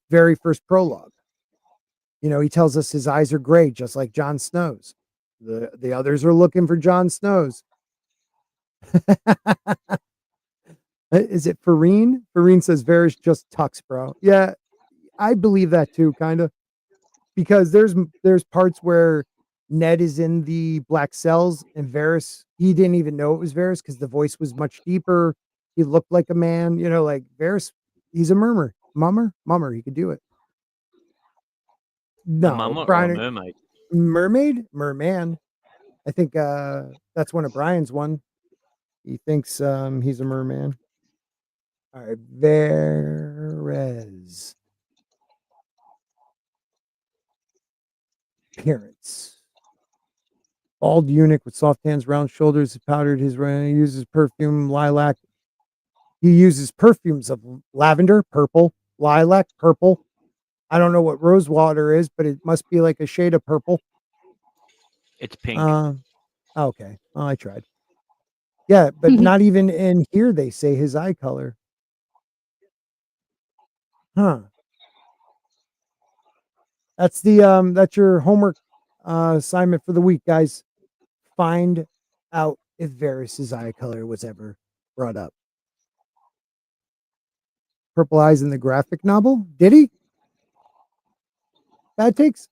very first prologue, you know, he tells us his eyes are gray, just like Jon Snow's. The others are looking for Jon Snow's. Is it Farine? Farine says Varys just tucks, bro. Yeah, I believe that too, kind of, because there's parts where Ned is in the black cells and Varys, he didn't even know it was Varys because the voice was much deeper. He looked like a man, you know, like Varys. He's a mummer. He could do it. No, a mummer Brian, or a mermaid? Merman. I think that's one of Brian's one. He thinks he's a merman. All right, Varys. Appearance. Bald eunuch with soft hands, round shoulders, powdered his he uses perfume, lilac. He uses perfumes of lavender, purple, lilac, purple. I don't know what rose water is, but it must be like a shade of purple. It's pink. Okay. Well, I tried. Yeah, but not even in here they say his eye color. Huh. That's that's your homework assignment for the week, guys. Find out if Varys's eye color was ever brought up. Purple eyes in the graphic novel? Did he? Bad takes?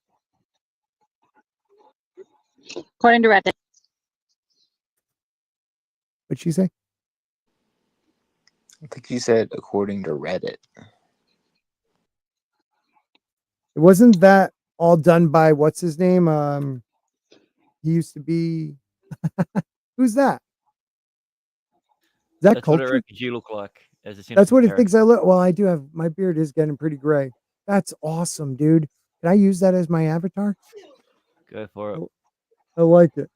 According to Reddit. What'd she say? I think you said according to Reddit. It wasn't that all done by what's his name? He used to be who's that? Is that That's what it culture? reckons you look like as a Simpsons That's what it character. thinks I look. Well, I do have my beard is getting pretty gray. That's awesome, dude. Can I use that as my avatar? Go for it. I like it.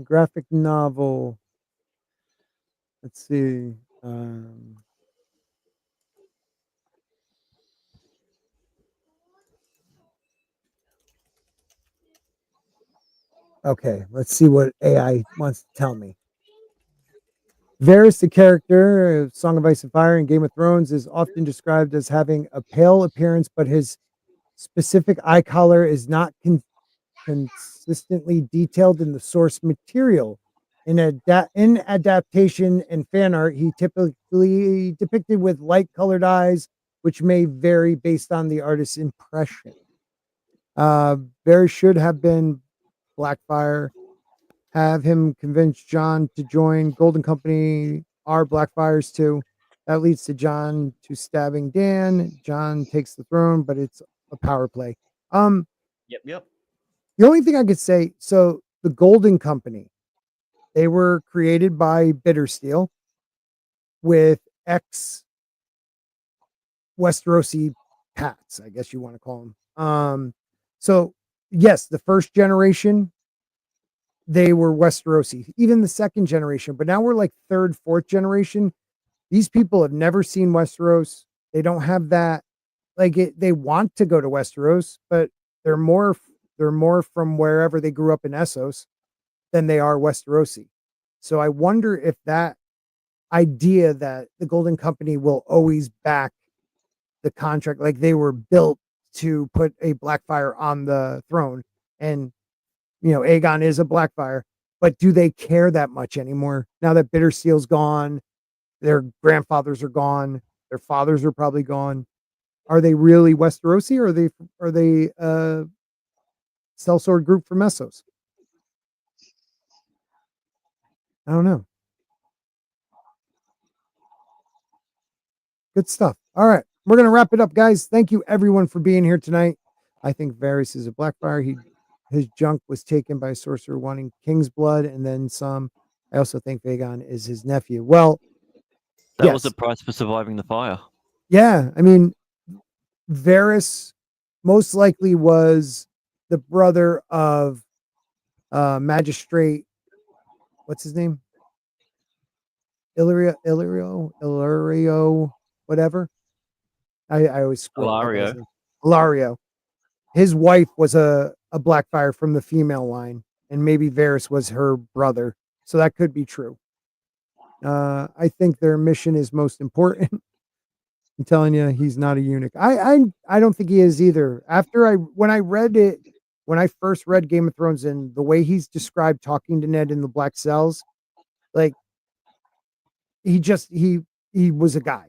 Graphic novel. Let's see. Okay, let's see what AI wants to tell me. Varys, the character of Song of Ice and Fire and Game of Thrones, is often described as having a pale appearance, but his specific eye color is not consistently detailed in the source material. In adaptation and fan art, he typically depicted with light-colored eyes, which may vary based on the artist's impression. Varys should have been Blackfire. Have him convince John to join Golden Company are Blackfires too. That leads to John to stabbing Dan. John takes the throne, but it's a power play. Yep. The only thing I could say, so the Golden Company, they were created by Bittersteel with ex Westerosi Pats, I guess you want to call them. So yes, the first generation, they were Westerosi, even the second generation, but now we're like third, fourth generation. These people have never seen Westeros. They don't have that, like they want to go to Westeros, but they're more from wherever they grew up in Essos than they are Westerosi. So I wonder if that idea that the Golden Company will always back the contract, like they were built to put a Blackfire on the throne, and Aegon is a Blackfire, but do they care that much anymore now that Bittersteel's gone? Their grandfathers are gone. Their fathers are probably gone. Are they really Westerosi, or are they sellsword group from Essos? I don't know. Good stuff. All right, we're gonna wrap it up, guys. Thank you everyone for being here tonight. I think Varys is a Blackfire. His junk was taken by a sorcerer wanting king's blood and then some. I also think Aegon is his nephew. Well, That was yes. the price for surviving the fire. Yeah, I mean, Varys most likely was the brother of magistrate. What's his name? Illyrio, whatever. I always screw up that guy's Ilario. name. Ilario. His wife was a Blackfire from the female line, and maybe Varys was her brother. So that could be true. I think their mission is most important. I'm telling you, he's not a eunuch. I don't think he is either. When I first read Game of Thrones and the way he's described talking to Ned in the Black Cells, like he was a guy.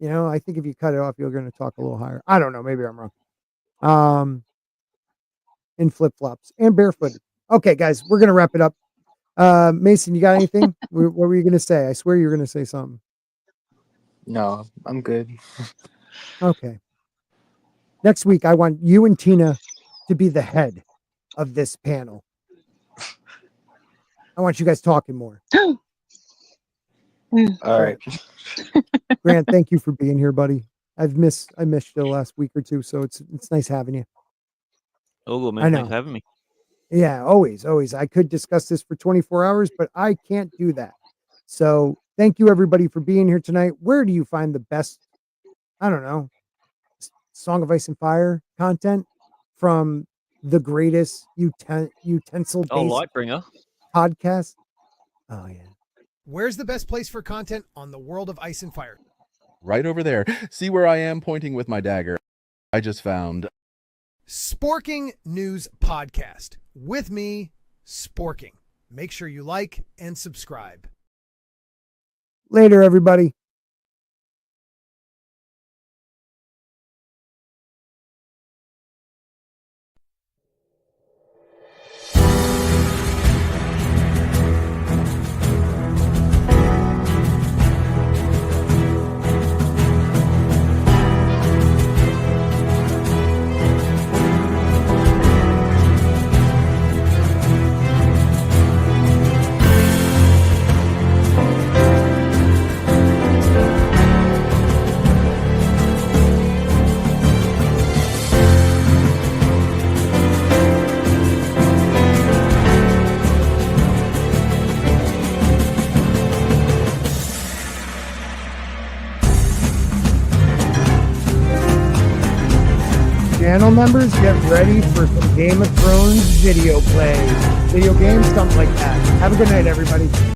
I think if you cut it off, you're going to talk a little higher. I don't know. Maybe I'm wrong. In flip flops and barefooted. Okay, guys, we're going to wrap it up. Mason, you got anything? What were you going to say? I swear you were going to say something. No, I'm good. Okay. Next week, I want you and Tina to be the head of this panel. I want you guys talking more. All right. Grant, thank you for being here, buddy. I missed you the last week or two, so it's nice having you. Oh, good, man. I know. Thanks for having me. Yeah, always. I could discuss this for 24 hours, but I can't do that. So thank you everybody for being here tonight. Where do you find the best, I don't know, Song of Ice and Fire content? From the greatest utensil Oh, based Lightbringer. podcast. Oh yeah. Where's the best place for content on the world of Ice and Fire? Right over there. See where I am pointing with my dagger? I just found Sporking News Podcast with me, Sporking. Make sure you like and subscribe. Later, everybody. Channel members, get ready for some Game of Thrones video play. Video games, something like that. Have a good night, everybody.